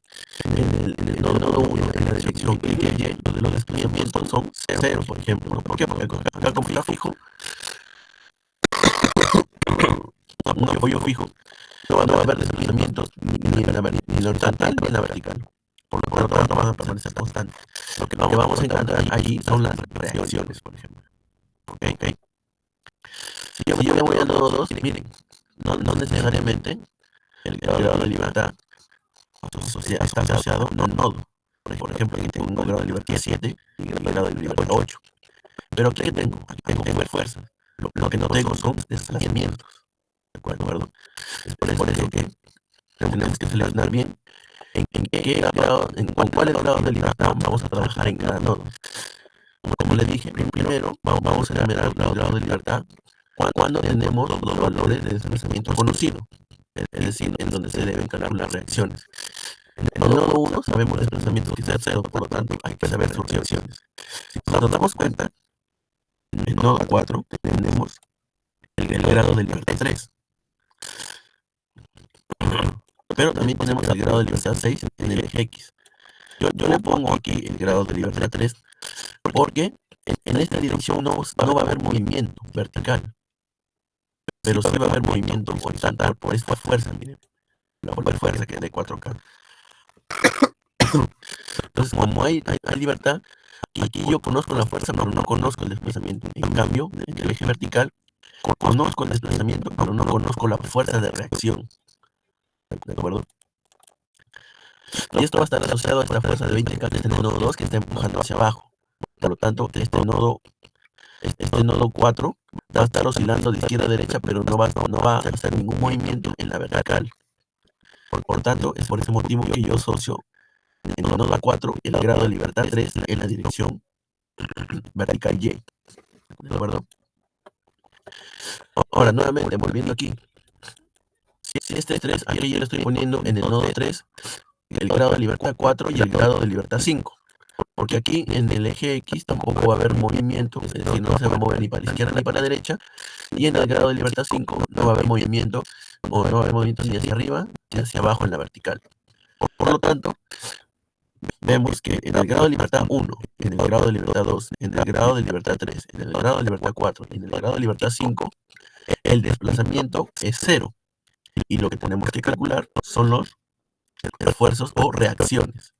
En el nodo 1, en la dirección X y Y, los desplazamientos son 0, por ejemplo. ¿No? ¿Por qué? Porque acá como está fijo, un apoyo fijo, no va a haber desplazamientos ni en la horizontal ni en la vertical. Por lo tanto, van a permanecer constantes. Lo que vamos a encontrar allí son las reacciones, por ejemplo. ¿Ok? Si yo me voy al nodo 2, miren, no necesariamente el grado de libertad está asociado a un nodo. Por ejemplo, aquí tengo un grado de libertad 7 y un grado de libertad 8. Pero ¿qué tengo? Aquí tengo fuerzas. Lo que no tengo son desplazamientos. ¿De acuerdo? Es por eso que tenemos que seleccionar bien con cuáles grados de libertad vamos a trabajar en cada nodo. Como les dije, primero vamos a enumerar los grados de libertad cuando tenemos los valores de desplazamiento conocidos, es decir, en donde se deben calcular reacciones. En el nodo 1 sabemos el desplazamiento que sea cero, por lo tanto hay que saber sus reacciones. Si nos damos cuenta, en el nodo 4 tenemos el grado de libertad 3, pero también tenemos el grado de libertad 6 en el eje X. Yo le pongo aquí el grado de libertad 3 porque en esta dirección no va a haber movimiento vertical, pero sí va a haber movimiento horizontal por esta fuerza, miren, la fuerza que es de 4K. Entonces, como hay libertad, aquí yo conozco la fuerza, pero no conozco el desplazamiento. En cambio, en el eje vertical, conozco el desplazamiento, pero no conozco la fuerza de reacción. ¿De acuerdo? Y esto va a estar asociado a esta fuerza de 20K que está en el nodo 2 que está empujando hacia abajo. Por lo tanto, este nodo 4 va a estar oscilando de izquierda a derecha, pero no va a hacer ningún movimiento en la vertical. Por tanto, es por ese motivo que yo asocio en el nodo 4 el grado de libertad 3 en la dirección vertical Y. ¿De acuerdo? Ahora, nuevamente, volviendo aquí. Si este 3, aquí yo le estoy poniendo en el nodo 3 el grado de libertad 4 y el grado de libertad 5. Porque aquí en el eje X tampoco va a haber movimiento, es decir, no se va a mover ni para la izquierda ni para la derecha. Y en el grado de libertad 5 no va a haber movimiento, o no va a haber movimiento ni hacia arriba ni hacia abajo en la vertical. Por lo tanto, vemos que en el grado de libertad 1, en el grado de libertad 2, en el grado de libertad 3, en el grado de libertad 4 y en el grado de libertad 5, el desplazamiento es cero. Y lo que tenemos que calcular son los esfuerzos o reacciones.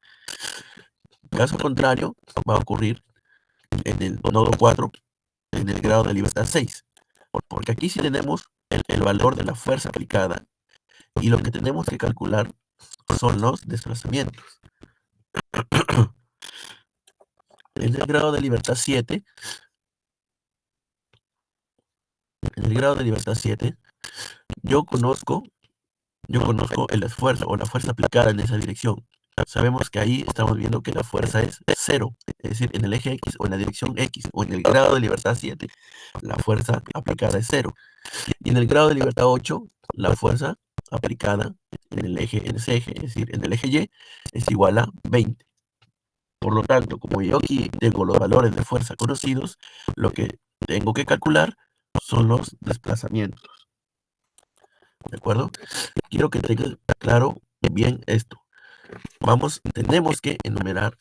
Caso contrario, va a ocurrir en el nodo 4, en el grado de libertad 6. Porque aquí sí tenemos el valor de la fuerza aplicada y lo que tenemos que calcular son los desplazamientos. En el grado de libertad 7, en el grado de libertad 7, yo conozco el esfuerzo o la fuerza aplicada en esa dirección. Sabemos que ahí estamos viendo que la fuerza es cero, es decir, en el eje X o en la dirección X o en el grado de libertad 7, la fuerza aplicada es cero. Y en el grado de libertad 8, la fuerza aplicada en ese eje, es decir, en el eje Y, es igual a 20. Por lo tanto, como yo aquí tengo los valores de fuerza conocidos, lo que tengo que calcular son los desplazamientos. ¿De acuerdo? Quiero que tenga claro bien esto. Tenemos que enumerar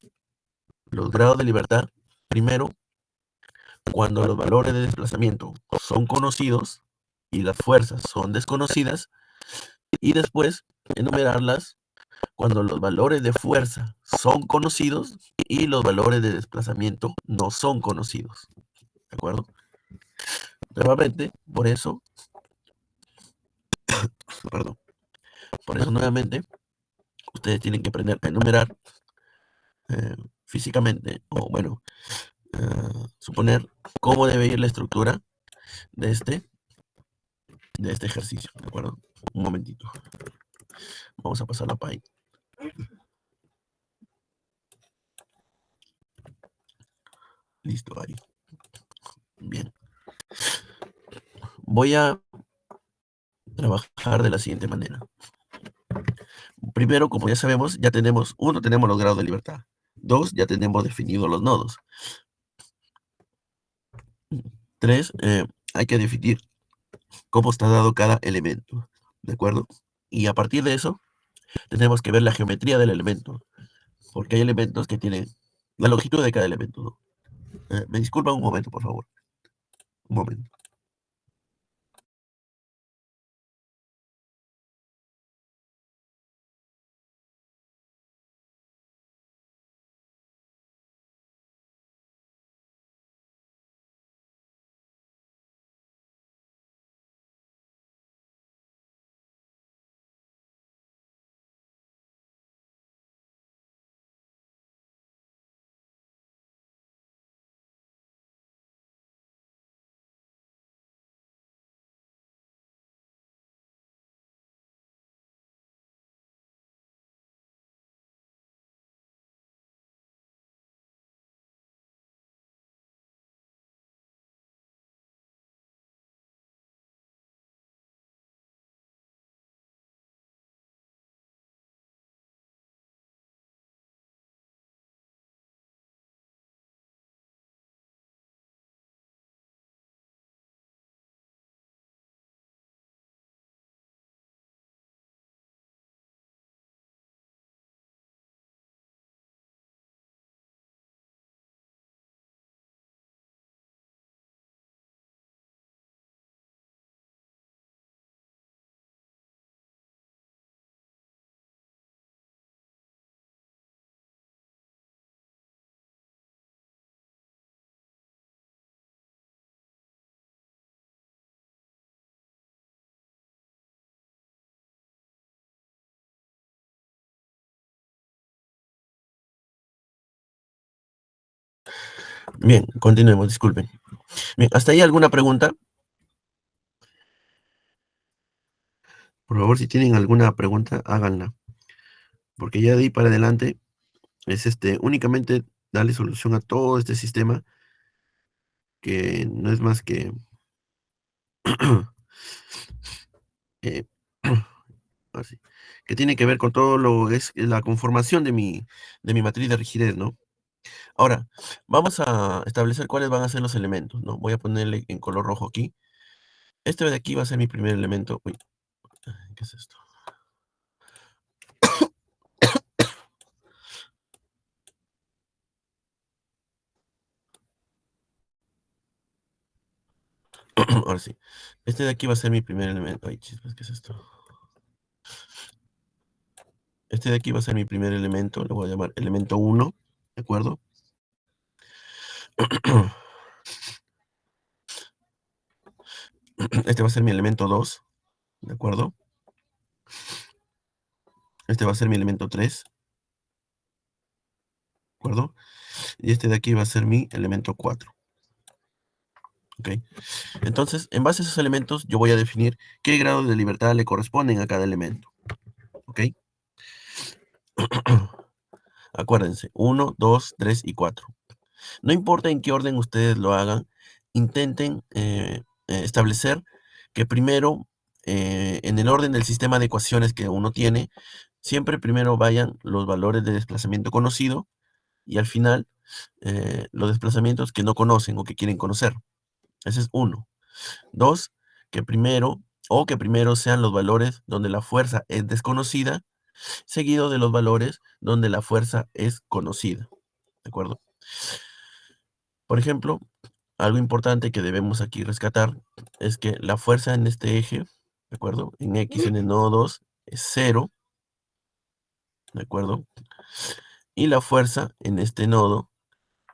los grados de libertad primero cuando los valores de desplazamiento son conocidos y las fuerzas son desconocidas, y después enumerarlas cuando los valores de fuerza son conocidos y los valores de desplazamiento no son conocidos. ¿De acuerdo? Nuevamente, perdón, por eso nuevamente, ustedes tienen que aprender a enumerar físicamente, o bueno, suponer cómo debe ir la estructura de este ejercicio, ¿de acuerdo? Un momentito. Vamos a pasar la página. Listo, ahí. Bien. Voy a trabajar de la siguiente manera. Primero, como ya sabemos, tenemos los grados de libertad. Dos, ya tenemos definidos los nodos. Tres, hay que definir cómo está dado cada elemento, ¿de acuerdo? Y a partir de eso, tenemos que ver la geometría del elemento, porque hay elementos que tienen la longitud de cada elemento, ¿no? Me disculpan un momento, por favor. Un momento. Bien, continuemos, disculpen. Bien, ¿hasta ahí alguna pregunta? Por favor, si tienen alguna pregunta, háganla, porque ya de ahí para adelante es, únicamente darle solución a todo este sistema, que no es más que, eh, así, que tiene que ver con todo lo es la conformación de mi matriz de rigidez, ¿no? Ahora, vamos a establecer cuáles van a ser los elementos, ¿no? Voy a ponerle en color rojo aquí. Este de aquí va a ser mi primer elemento. Uy, ¿qué es esto? Ahora sí. Este de aquí va a ser mi primer elemento. Ay, chispas, ¿qué es esto? Este de aquí va a ser mi primer elemento. Lo voy a llamar elemento 1, ¿de acuerdo? Este va a ser mi elemento 2, ¿de acuerdo? Este va a ser mi elemento 3, ¿de acuerdo? Y este de aquí va a ser mi elemento 4, ¿ok? Entonces, en base a esos elementos, yo voy a definir qué grado de libertad le corresponden a cada elemento, ¿ok? Acuérdense, 1, 2, 3 y 4. No importa en qué orden ustedes lo hagan, intenten establecer que primero, en el orden del sistema de ecuaciones que uno tiene, siempre primero vayan los valores de desplazamiento conocido y al final los desplazamientos que no conocen o que quieren conocer. Ese es uno. Dos, que primero sean los valores donde la fuerza es desconocida, seguido de los valores donde la fuerza es conocida. ¿De acuerdo? Por ejemplo, algo importante que debemos aquí rescatar es que la fuerza en este eje, ¿de acuerdo? En X en el nodo 2 es 0, ¿de acuerdo? Y la fuerza en este nodo,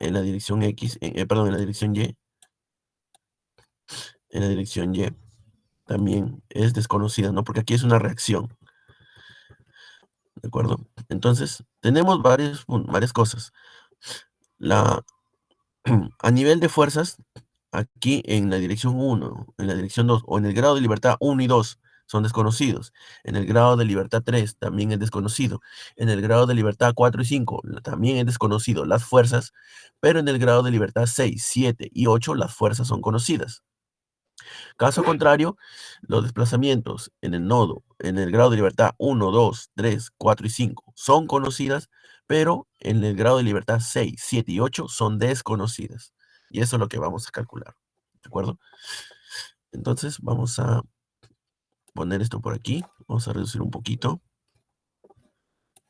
en la dirección X, perdón, en la dirección Y, en la dirección Y, también es desconocida, ¿no? Porque aquí es una reacción, ¿de acuerdo? Entonces, tenemos varias cosas. La, a nivel de fuerzas, aquí en la dirección 1, en la dirección 2 o en el grado de libertad 1 y 2 son desconocidos. En el grado de libertad 3 también es desconocido. En el grado de libertad 4 y 5 también es desconocido las fuerzas, pero en el grado de libertad 6, 7 y 8 las fuerzas son conocidas. Caso contrario, los desplazamientos en el nodo, en el grado de libertad 1, 2, 3, 4 y 5 son conocidas, pero en el grado de libertad 6, 7 y 8 son desconocidas. Y eso es lo que vamos a calcular. ¿De acuerdo? Entonces vamos a poner esto por aquí. Vamos a reducir un poquito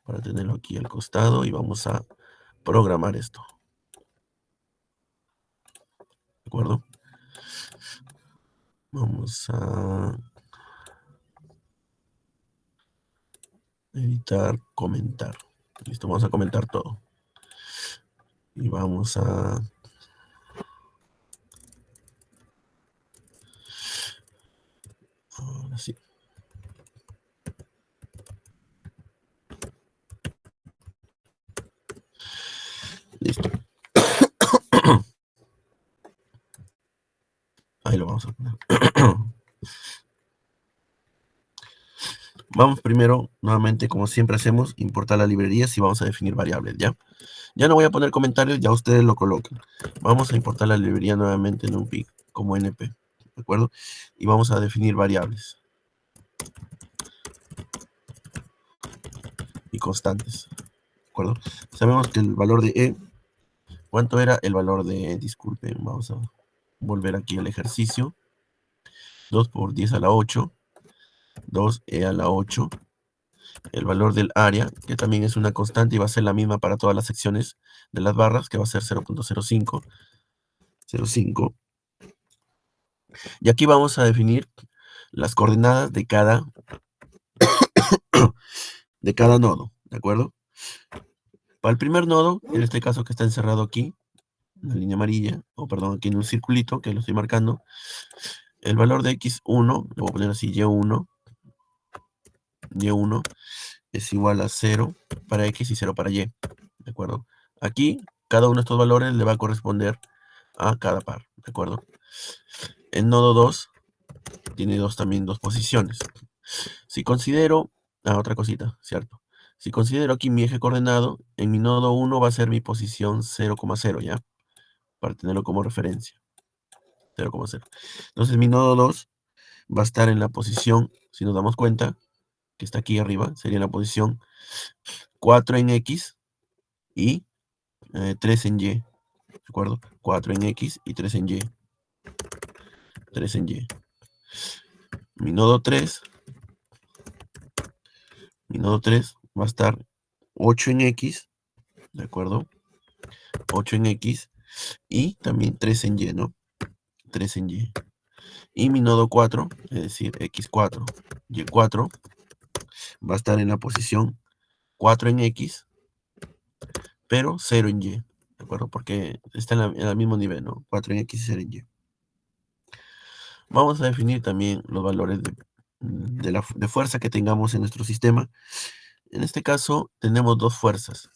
para tenerlo aquí al costado y vamos a programar esto. ¿De acuerdo? Vamos a editar, comentar. Listo, vamos a comentar todo. Y vamos a... Ahora sí. Listo. Ahí lo vamos a poner. Vamos primero, nuevamente, como siempre hacemos, importar las librerías y vamos a definir variables, ¿ya? Ya no voy a poner comentarios, ya ustedes lo colocan. Vamos a importar la librería nuevamente en un PIC como NP, ¿de acuerdo? Y vamos a definir variables y constantes, ¿de acuerdo? Sabemos que el valor de E, ¿cuánto era el valor de E? Disculpen, vamos a volver aquí al ejercicio. 2 por 10 a la 8, 2E a la 8. El valor del área, que también es una constante y va a ser la misma para todas las secciones de las barras, que va a ser 0.05, 0.5. Y aquí vamos a definir las coordenadas de cada nodo, ¿de acuerdo? Para el primer nodo, en este caso que está encerrado aquí, en la línea amarilla, o perdón, aquí en un circulito que lo estoy marcando, el valor de x1, le voy a poner así, y1 es igual a 0 para x y 0 para y, ¿de acuerdo? Aquí cada uno de estos valores le va a corresponder a cada par, ¿de acuerdo? El nodo 2 tiene también dos posiciones. Si considero, otra cosita, ¿cierto? Si considero aquí mi eje coordenado, en mi nodo 1 va a ser mi posición 0,0, ¿ya? Para tenerlo como referencia, 0,0. Entonces mi nodo 2 va a estar en la posición, si nos damos cuenta, que está aquí arriba, sería en la posición 4 en X y 3 en Y, ¿de acuerdo? 4 en X y 3 en Y, 3 en Y. Mi nodo 3, mi nodo 3 va a estar 8 en X, ¿de acuerdo? 8 en X y también 3 en Y, ¿no? 3 en Y. Y mi nodo 4, es decir, X4, Y4, va a estar en la posición 4 en X, pero 0 en Y, ¿de acuerdo? Porque está en el mismo nivel, ¿no? 4 en X y 0 en Y. Vamos a definir también los valores de fuerza que tengamos en nuestro sistema. En este caso, tenemos dos fuerzas,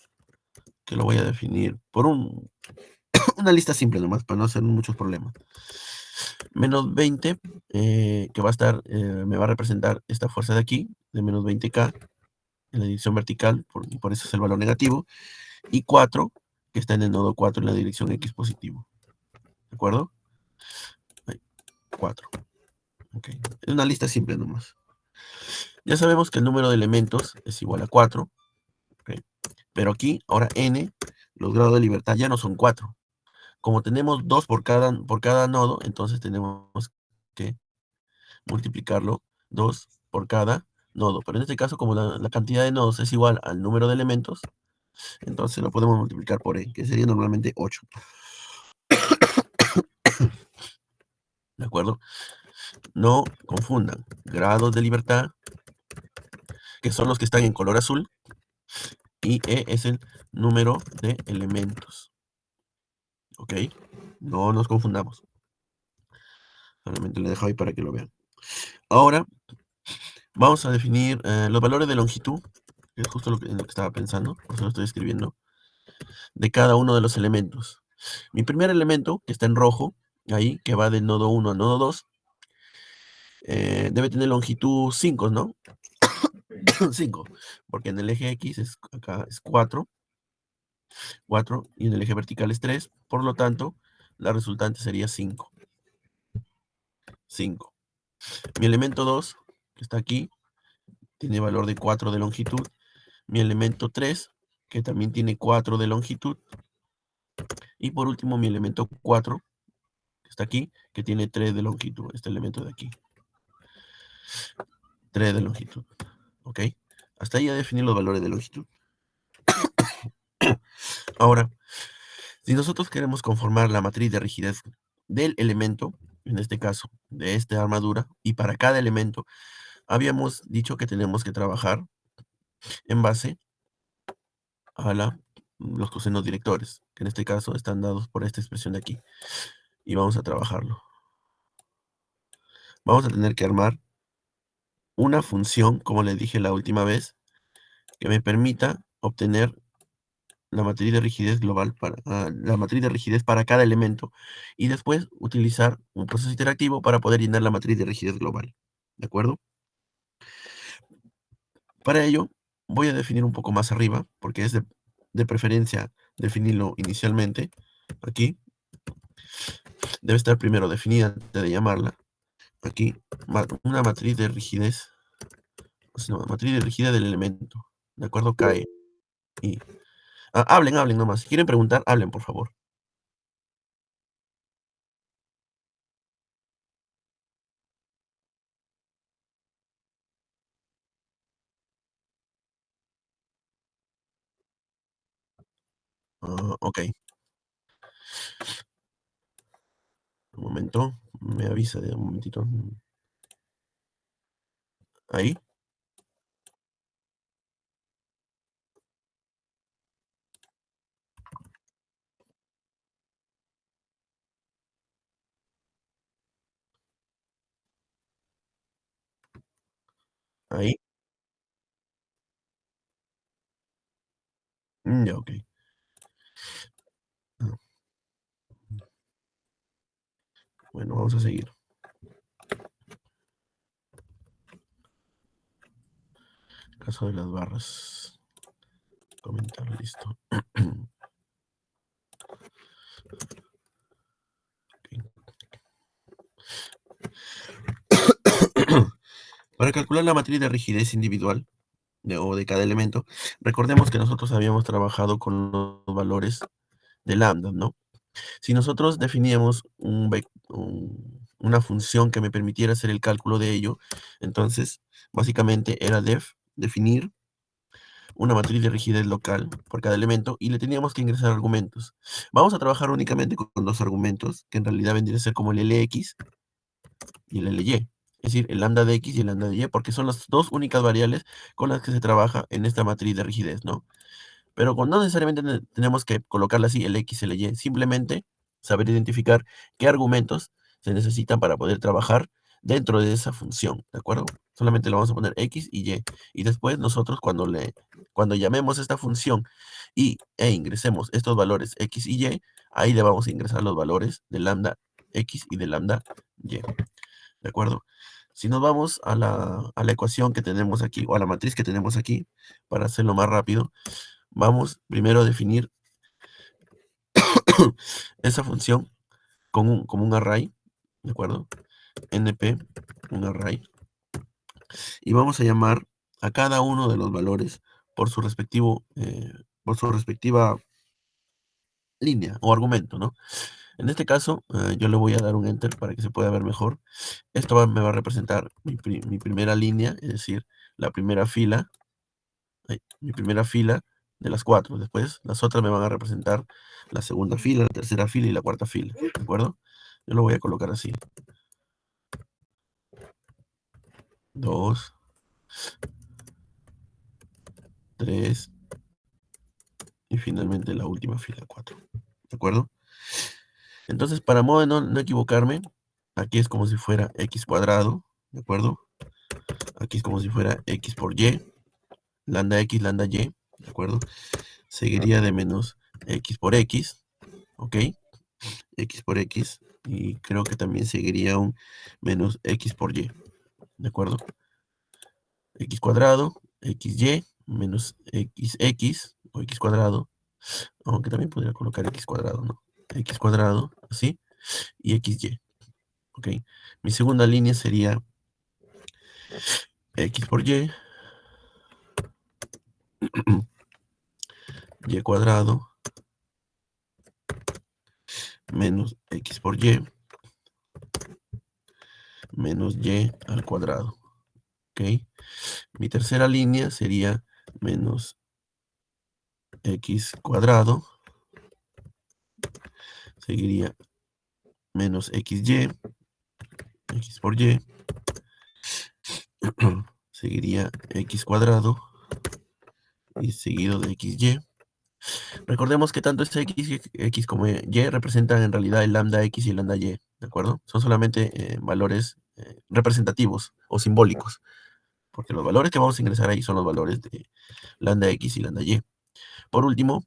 que lo voy a definir por una lista simple nomás, para no hacer muchos problemas. Menos 20, que va a estar, me va a representar esta fuerza de aquí, de menos 20K, en la dirección vertical, por eso es el valor negativo, y 4, que está en el nodo 4 en la dirección X positivo. ¿De acuerdo? Ahí, 4. Ok. Es una lista simple nomás. Ya sabemos que el número de elementos es igual a 4, ¿ok? Pero aquí, ahora n, los grados de libertad ya no son 4. Como tenemos 2 por cada nodo, entonces tenemos que multiplicarlo 2 por cada nodo. Pero en este caso, como la cantidad de nodos es igual al número de elementos, entonces lo podemos multiplicar por e, que sería normalmente 8. ¿De acuerdo? No confundan grados de libertad, que son los que están en color azul, y e es el número de elementos. ¿Ok? No nos confundamos. Solamente lo dejo ahí para que lo vean. Ahora vamos a definir los valores de longitud, que es justo en lo que estaba pensando, por eso lo estoy escribiendo, de cada uno de los elementos. Mi primer elemento, que está en rojo, ahí, que va del nodo 1 al nodo 2, debe tener longitud 5, ¿no? 5, porque en el eje X acá es 4, 4, y en el eje vertical es 3, por lo tanto, la resultante sería 5. 5. Mi elemento 2, que está aquí, tiene valor de 4 de longitud. Mi elemento 3, que también tiene 4 de longitud. Y por último, mi elemento 4, que está aquí, que tiene 3 de longitud, este elemento de aquí. 3 de longitud, ¿ok? Hasta ahí ya definí los valores de longitud. Ahora, si nosotros queremos conformar la matriz de rigidez del elemento, en este caso, de esta armadura, y para cada elemento, habíamos dicho que tenemos que trabajar en base a los cosenos directores, que en este caso están dados por esta expresión de aquí. Y vamos a trabajarlo. Vamos a tener que armar una función, como les dije la última vez, que me permita obtener la matriz de rigidez global la matriz de rigidez para cada elemento y después utilizar un proceso interactivo para poder llenar la matriz de rigidez global. ¿De acuerdo? Para ello, voy a definir un poco más arriba, porque es de preferencia definirlo inicialmente. Aquí debe estar primero definida antes de llamarla. Aquí, una matriz de rigidez, o sea, no, matriz de rigidez del elemento. ¿De acuerdo? Cae. Y, hablen nomás. Si quieren preguntar, hablen, por favor. Ok, un momento. Me avisa de un momentito. Ahí, ahí. Ya, ok. Bueno, vamos a seguir. Caso de las barras. Comentar, listo. Para calcular la matriz de rigidez individual o de cada elemento, recordemos que nosotros habíamos trabajado con los valores de lambda, ¿no? Si nosotros definíamos una función que me permitiera hacer el cálculo de ello, entonces básicamente era definir una matriz de rigidez local por cada elemento y le teníamos que ingresar argumentos. Vamos a trabajar únicamente con dos argumentos, que en realidad vendría a ser como el Lx y el Ly. Es decir, el lambda de x y el lambda de y, porque son las dos únicas variables con las que se trabaja en esta matriz de rigidez, ¿no? Pero no necesariamente tenemos que colocarla así, el X y el Y, simplemente saber identificar qué argumentos se necesitan para poder trabajar dentro de esa función, ¿de acuerdo? Solamente le vamos a poner X y Y. Y después nosotros cuando llamemos esta función e ingresemos estos valores X y Y, ahí le vamos a ingresar los valores de lambda X y de lambda Y, ¿de acuerdo? Si nos vamos a la ecuación que tenemos aquí, o a la matriz que tenemos aquí, para hacerlo más rápido, vamos primero a definir esa función como un array, ¿de acuerdo? NP, un array, y vamos a llamar a cada uno de los valores por por su respectiva línea o argumento, ¿no? En este caso, yo le voy a dar un enter para que se pueda ver mejor. Esto me va a representar mi primera línea, es decir, la primera fila, mi primera fila de las cuatro. Después, las otras me van a representar la segunda fila, la tercera fila y la cuarta fila, ¿de acuerdo? Yo lo voy a colocar así. 2, 3 y finalmente la última fila, 4, ¿de acuerdo? Entonces, para modo de no equivocarme, aquí es como si fuera x cuadrado, ¿de acuerdo? Aquí es como si fuera x por y, lambda x, lambda y, ¿de acuerdo? Seguiría de menos x por x, ¿ok? X por x, y creo que también seguiría un menos x por y, ¿de acuerdo? X cuadrado, xy, menos xx, o x cuadrado, aunque también podría colocar x cuadrado, ¿no? X cuadrado, así, y xy, ¿ok? Mi segunda línea sería x por y, y cuadrado, menos x por y, menos y al cuadrado, ¿ok? Mi tercera línea sería menos x cuadrado, seguiría menos xy, x por y, seguiría x cuadrado, y seguido de xy. Recordemos que tanto este x como y representan en realidad el lambda x y el lambda y, ¿de acuerdo? Son solamente valores representativos o simbólicos, porque los valores que vamos a ingresar ahí son los valores de lambda x y lambda y. Por último,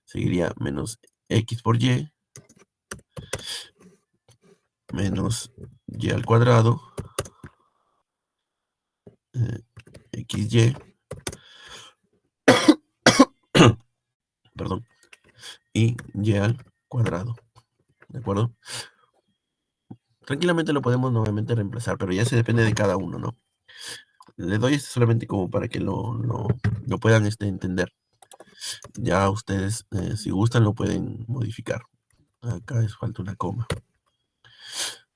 seguiría menos x por y, menos y al cuadrado, xy, perdón, y y al cuadrado, ¿de acuerdo? Tranquilamente lo podemos nuevamente reemplazar, pero ya se depende de cada uno, ¿no? Le doy esto solamente como para que lo puedan entender. Ya ustedes, si gustan, lo pueden modificar. Acá es falta una coma.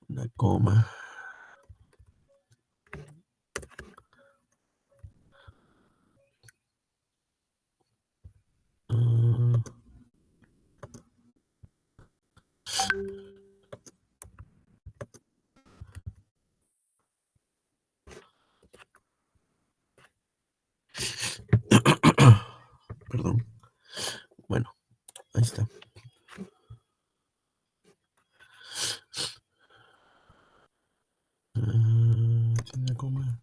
Una coma. Ah, perdón. Bueno, ahí está. Tiene coma.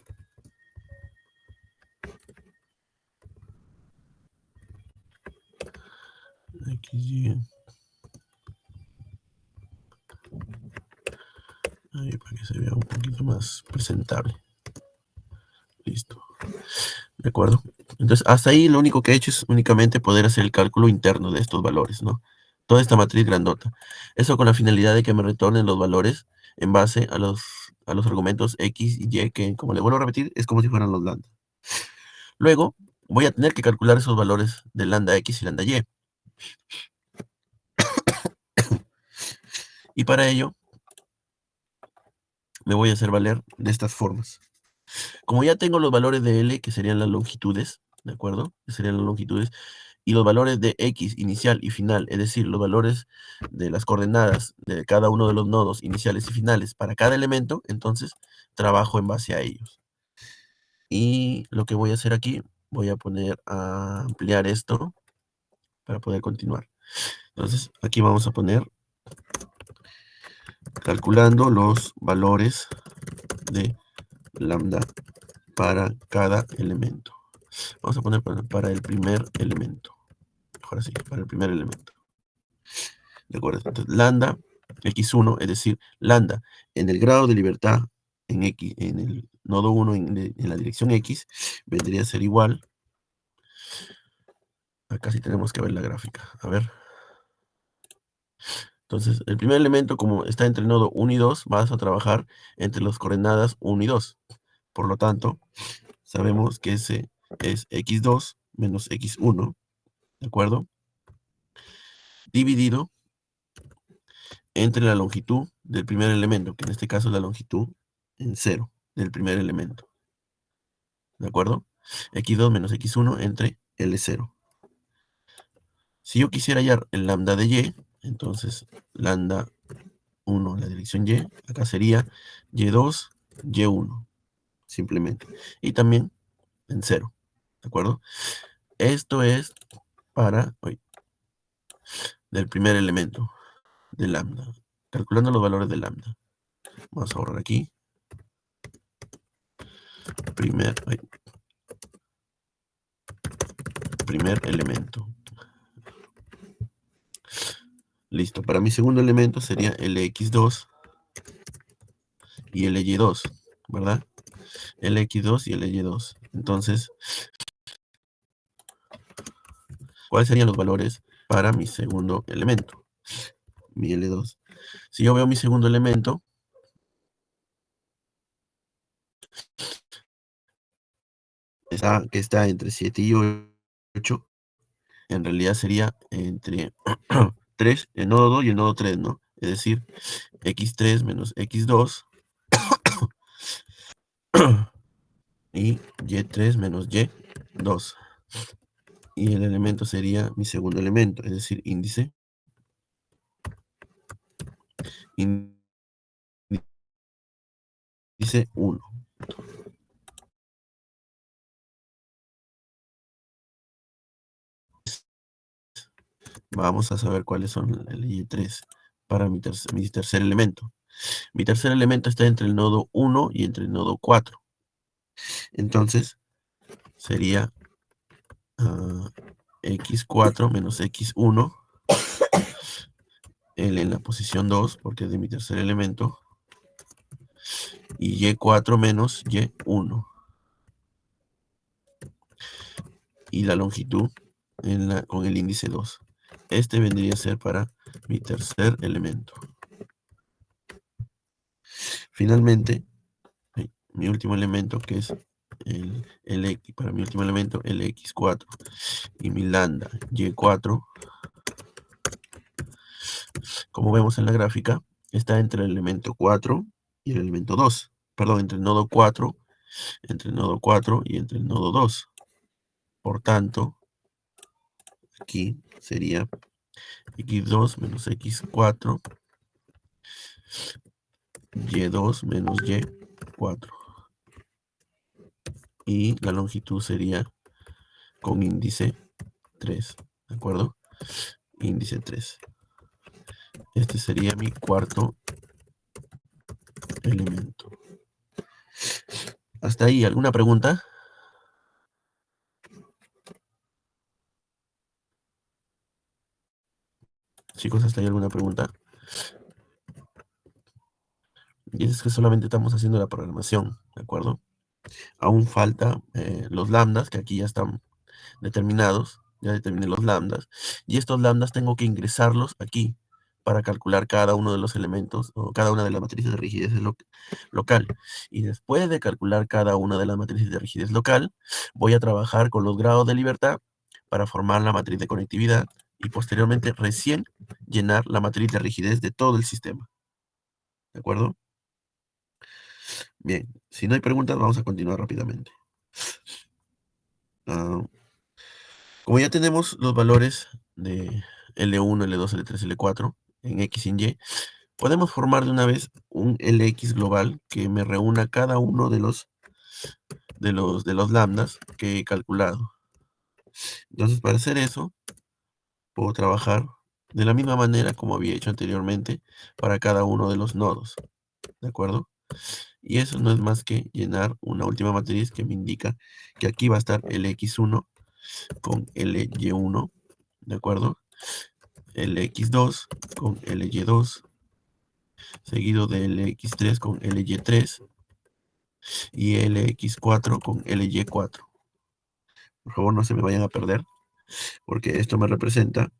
XY. que se vea un poquito más presentable. Listo. ¿De acuerdo? Entonces, hasta ahí lo único que he hecho es únicamente poder hacer el cálculo interno de estos valores, ¿no? Toda esta matriz grandota. Eso con la finalidad de que me retornen los valores en base a los argumentos X y Y, que como le vuelvo a repetir, es como si fueran los lambda. Luego, voy a tener que calcular esos valores de lambda X y lambda Y. Y para ello, me voy a hacer valer de estas formas. Como ya tengo los valores de L, que serían las longitudes, ¿de acuerdo? Que serían las longitudes, y los valores de X inicial y final, es decir, los valores de las coordenadas de cada uno de los nodos iniciales y finales para cada elemento, entonces trabajo en base a ellos. Y lo que voy a hacer aquí, voy a poner a ampliar esto para poder continuar. Entonces, aquí vamos a poner calculando los valores de lambda para cada elemento. Vamos a poner para el primer elemento. Ahora sí, para el primer elemento. ¿De acuerdo? Entonces, lambda x1, es decir, lambda en el grado de libertad en X, en el nodo 1 en la dirección X, vendría a ser igual. Acá sí tenemos que ver la gráfica. A ver. Entonces, el primer elemento, como está entre el nodo 1 y 2, vas a trabajar entre las coordenadas 1 y 2. Por lo tanto, sabemos que ese es x2 menos x1, ¿de acuerdo? Dividido entre la longitud del primer elemento, que en este caso es la longitud en 0 del primer elemento. ¿De acuerdo? X2 menos X1 entre L0. Si yo quisiera hallar el lambda de Y, entonces lambda 1, la dirección Y, acá sería Y2, Y1, simplemente. Y también en 0. ¿De acuerdo? Esto es para del primer elemento de lambda. Calculando los valores de lambda. Vamos a borrar aquí. Primer elemento. Listo. Para mi segundo elemento sería el x2 y el y2, ¿verdad? El x2 y el y2. Entonces, ¿cuáles serían los valores para mi segundo elemento? Mi L2. Si yo veo mi segundo elemento, que está entre 7 y 8, en realidad sería entre 3, el nodo 2 y el nodo 3, ¿no? Es decir, x3 menos x2 y y3 menos y2. Y el elemento sería mi segundo elemento, es decir, índice 1. Vamos a saber cuáles son el y3 para mi tercer elemento. Mi tercer elemento está entre el nodo 1 y entre el nodo 4. Entonces, sería x4 menos x1, L en la posición 2, porque es de mi tercer elemento, y y4 menos y1. Y la longitud con el índice 2. Este vendría a ser para mi tercer elemento. Finalmente, mi último elemento, que es el X, para mi último elemento, el X4, y mi lambda Y4, como vemos en la gráfica, está entre el elemento 4 y el elemento 2. Perdón, entre el nodo 4, entre el nodo 4 y entre el nodo 2. Por tanto, aquí sería X2 menos X4, Y2 menos Y4. Y la longitud sería con índice 3, ¿de acuerdo? Índice 3. Este sería mi cuarto elemento. ¿Hasta ahí alguna pregunta? Chicos, ¿hasta ahí alguna pregunta? Y es que solamente estamos haciendo la programación, ¿de acuerdo? Aún falta los lambdas, que aquí ya están determinados, ya determiné los lambdas, y estos lambdas tengo que ingresarlos aquí para calcular cada uno de los elementos o cada una de las matrices de rigidez local. Y después de calcular cada una de las matrices de rigidez local, voy a trabajar con los grados de libertad para formar la matriz de conectividad y posteriormente recién llenar la matriz de rigidez de todo el sistema. ¿De acuerdo? Bien, si no hay preguntas, vamos a continuar rápidamente. Ah, como ya tenemos los valores de L1, L2, L3, L4 en X y en Y, podemos formar de una vez un Lx global que me reúna cada uno de los lambdas que he calculado. Entonces, para hacer eso, puedo trabajar de la misma manera como había hecho anteriormente para cada uno de los nodos, ¿de acuerdo? Y eso no es más que llenar una última matriz que me indica que aquí va a estar Lx1 con Ly1, ¿de acuerdo? Lx2 con Ly2, seguido de Lx3 con Ly3 y Lx4 con Ly4. Por favor, no se me vayan a perder, porque esto me representa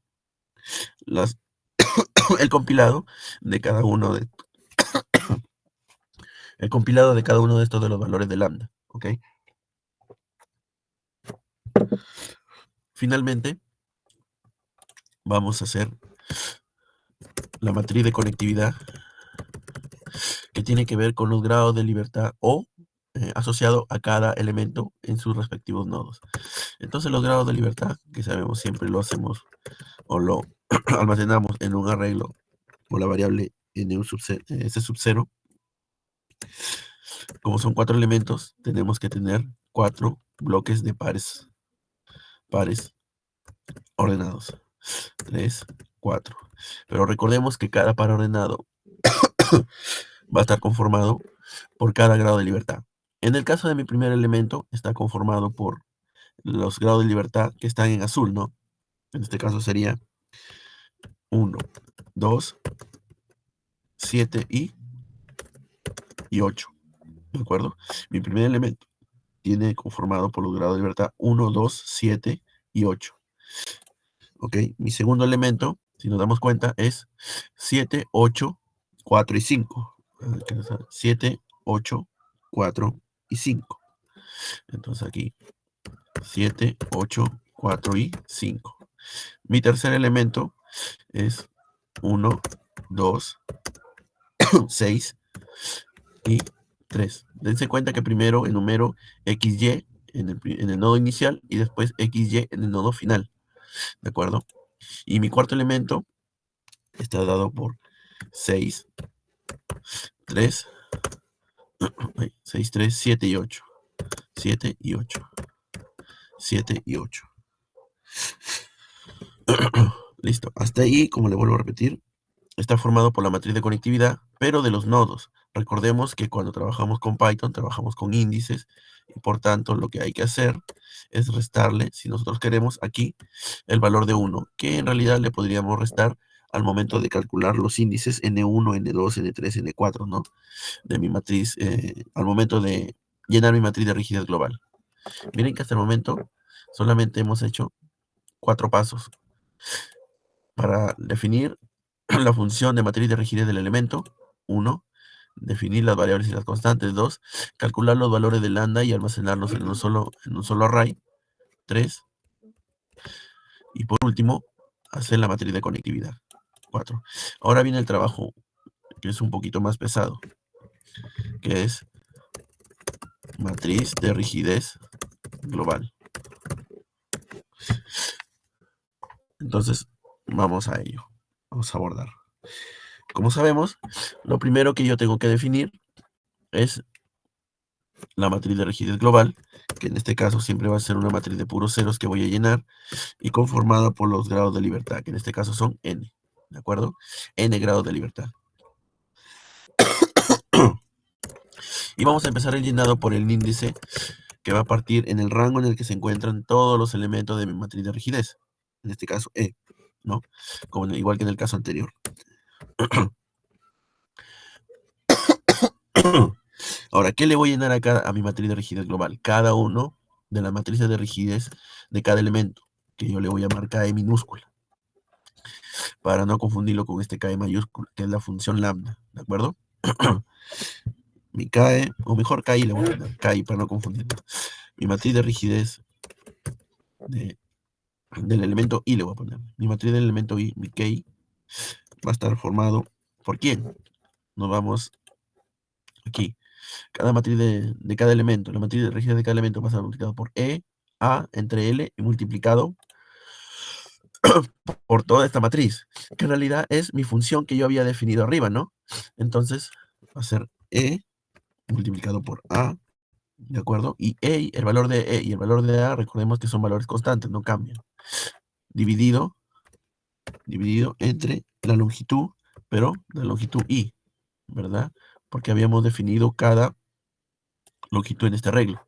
las, el compilado de cada uno de el compilado de cada uno de estos de los valores de lambda, ¿ok? Finalmente, vamos a hacer la matriz de conectividad que tiene que ver con los grados de libertad o asociado a cada elemento en sus respectivos nodos. Entonces los grados de libertad, que sabemos siempre lo hacemos o lo almacenamos en un arreglo o la variable en un ese sub-0, como son 4 elementos, tenemos que tener 4 bloques de pares ordenados. 3, 4. Pero recordemos que cada par ordenado va a estar conformado por cada grado de libertad. En el caso de mi primer elemento, está conformado por los grados de libertad que están en azul, ¿no? En este caso sería 1, 2, 7 y 8, ¿de acuerdo? Mi primer elemento tiene conformado por los grados de libertad 1, 2, 7 y 8. ¿Ok? Mi segundo elemento, si nos damos cuenta, es 7, 8, 4 y 5. 7, 8, 4 y 5. Entonces aquí 7, 8, 4 y 5. Mi tercer elemento es 1, 2, 6 y 3. Dense cuenta que primero enumero XY en el nodo inicial y después XY en el nodo final. ¿De acuerdo? Y mi cuarto elemento está dado por 6, 3, 6, 3, 7 y 8. 7 y 8. 7 y 8. Listo. Hasta ahí, como le vuelvo a repetir, está formado por la matriz de conectividad, pero de los nodos. Recordemos que cuando trabajamos con Python, trabajamos con índices, y por tanto lo que hay que hacer es restarle, si nosotros queremos, aquí el valor de 1, que en realidad le podríamos restar al momento de calcular los índices N1, N2, N3, N4, ¿no? De mi matriz, al momento de llenar mi matriz de rigidez global. Miren que hasta el momento solamente hemos hecho 4 pasos para definir la función de matriz de rigidez del elemento. 1. Definir las variables y las constantes. 2. Calcular los valores de lambda y almacenarlos en un solo array. 3. Y por último, hacer la matriz de conectividad. 4. Ahora viene el trabajo que es un poquito más pesado, que es matriz de rigidez global. Entonces, vamos a ello. Vamos a abordar. Como sabemos, lo primero que yo tengo que definir es la matriz de rigidez global, que en este caso siempre va a ser una matriz de puros ceros que voy a llenar y conformada por los grados de libertad, que en este caso son n, ¿de acuerdo? N grados de libertad. Y vamos a empezar el llenado por el índice que va a partir en el rango en el que se encuentran todos los elementos de mi matriz de rigidez, en este caso E, ¿no? Igual que en el caso anterior. Ahora, ¿qué le voy a llenar acá a mi matriz de rigidez global? Cada uno de las matrices de rigidez de cada elemento, que yo le voy a llamar KE minúscula, para no confundirlo con este KE mayúscula, que es la función lambda, ¿de acuerdo? Mi KE, o mejor KI le voy a poner, KI para no confundirlo. Mi matriz de rigidez del elemento I le voy a poner. Mi matriz del elemento I, mi KI, va a estar formado por quién. Nos vamos aquí. Cada matriz de cada elemento, la matriz de rigidez de cada elemento va a ser multiplicado por E, A entre L y multiplicado por toda esta matriz, que en realidad es mi función que yo había definido arriba, ¿no? Entonces va a ser E multiplicado por A, ¿de acuerdo? Y E, el valor de E y el valor de A, recordemos que son valores constantes, no cambian. Dividido entre la longitud, pero la longitud I, ¿verdad? Porque habíamos definido cada longitud en este arreglo.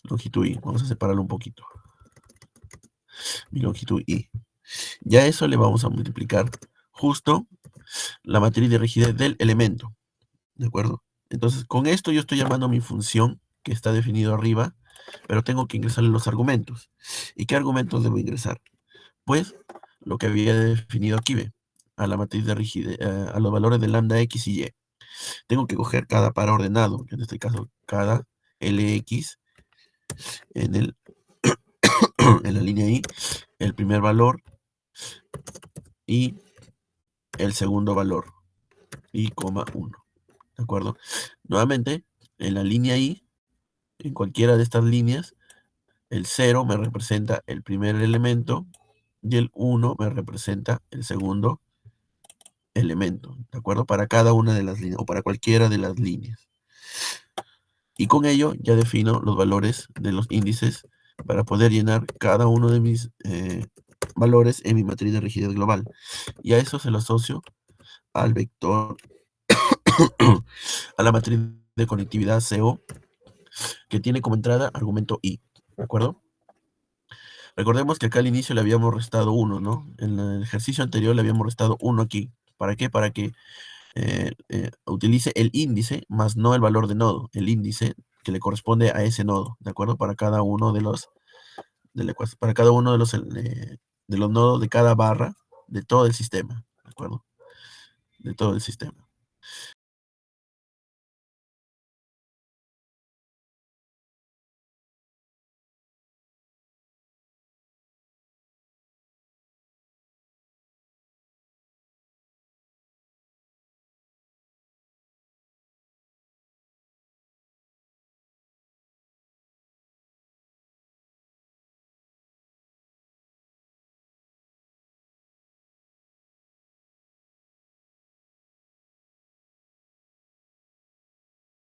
Longitud I, vamos a separarlo un poquito. Mi longitud I. Ya eso le vamos a multiplicar justo la matriz de rigidez del elemento, ¿de acuerdo? Entonces, con esto yo estoy llamando a mi función que está definido arriba, pero tengo que ingresarle los argumentos. ¿Y qué argumentos debo ingresar? Pues lo que había definido aquí, ve, a la matriz de rigidez, a los valores de lambda x y y. Tengo que coger cada par ordenado, en este caso cada Lx en, en la línea I, el primer valor y el segundo valor, I, 1, ¿de acuerdo? Nuevamente, en la línea I, en cualquiera de estas líneas, el 0 me representa el primer elemento y el 1 me representa el segundo elemento, ¿de acuerdo? Para cada una de las líneas o para cualquiera de las líneas. Y con ello ya defino los valores de los índices para poder llenar cada uno de mis valores en mi matriz de rigidez global. Y a eso se lo asocio al vector, a la matriz de conectividad CO, que tiene como entrada argumento I, ¿de acuerdo? Recordemos que acá al inicio le habíamos restado 1, ¿no? En el ejercicio anterior le habíamos restado 1 aquí. ¿Para qué? Para que utilice el índice más no el valor de nodo, el índice que le corresponde a ese nodo, ¿de acuerdo? Para cada uno de los, para cada uno de los nodos de cada barra de todo el sistema, ¿de acuerdo? De todo el sistema.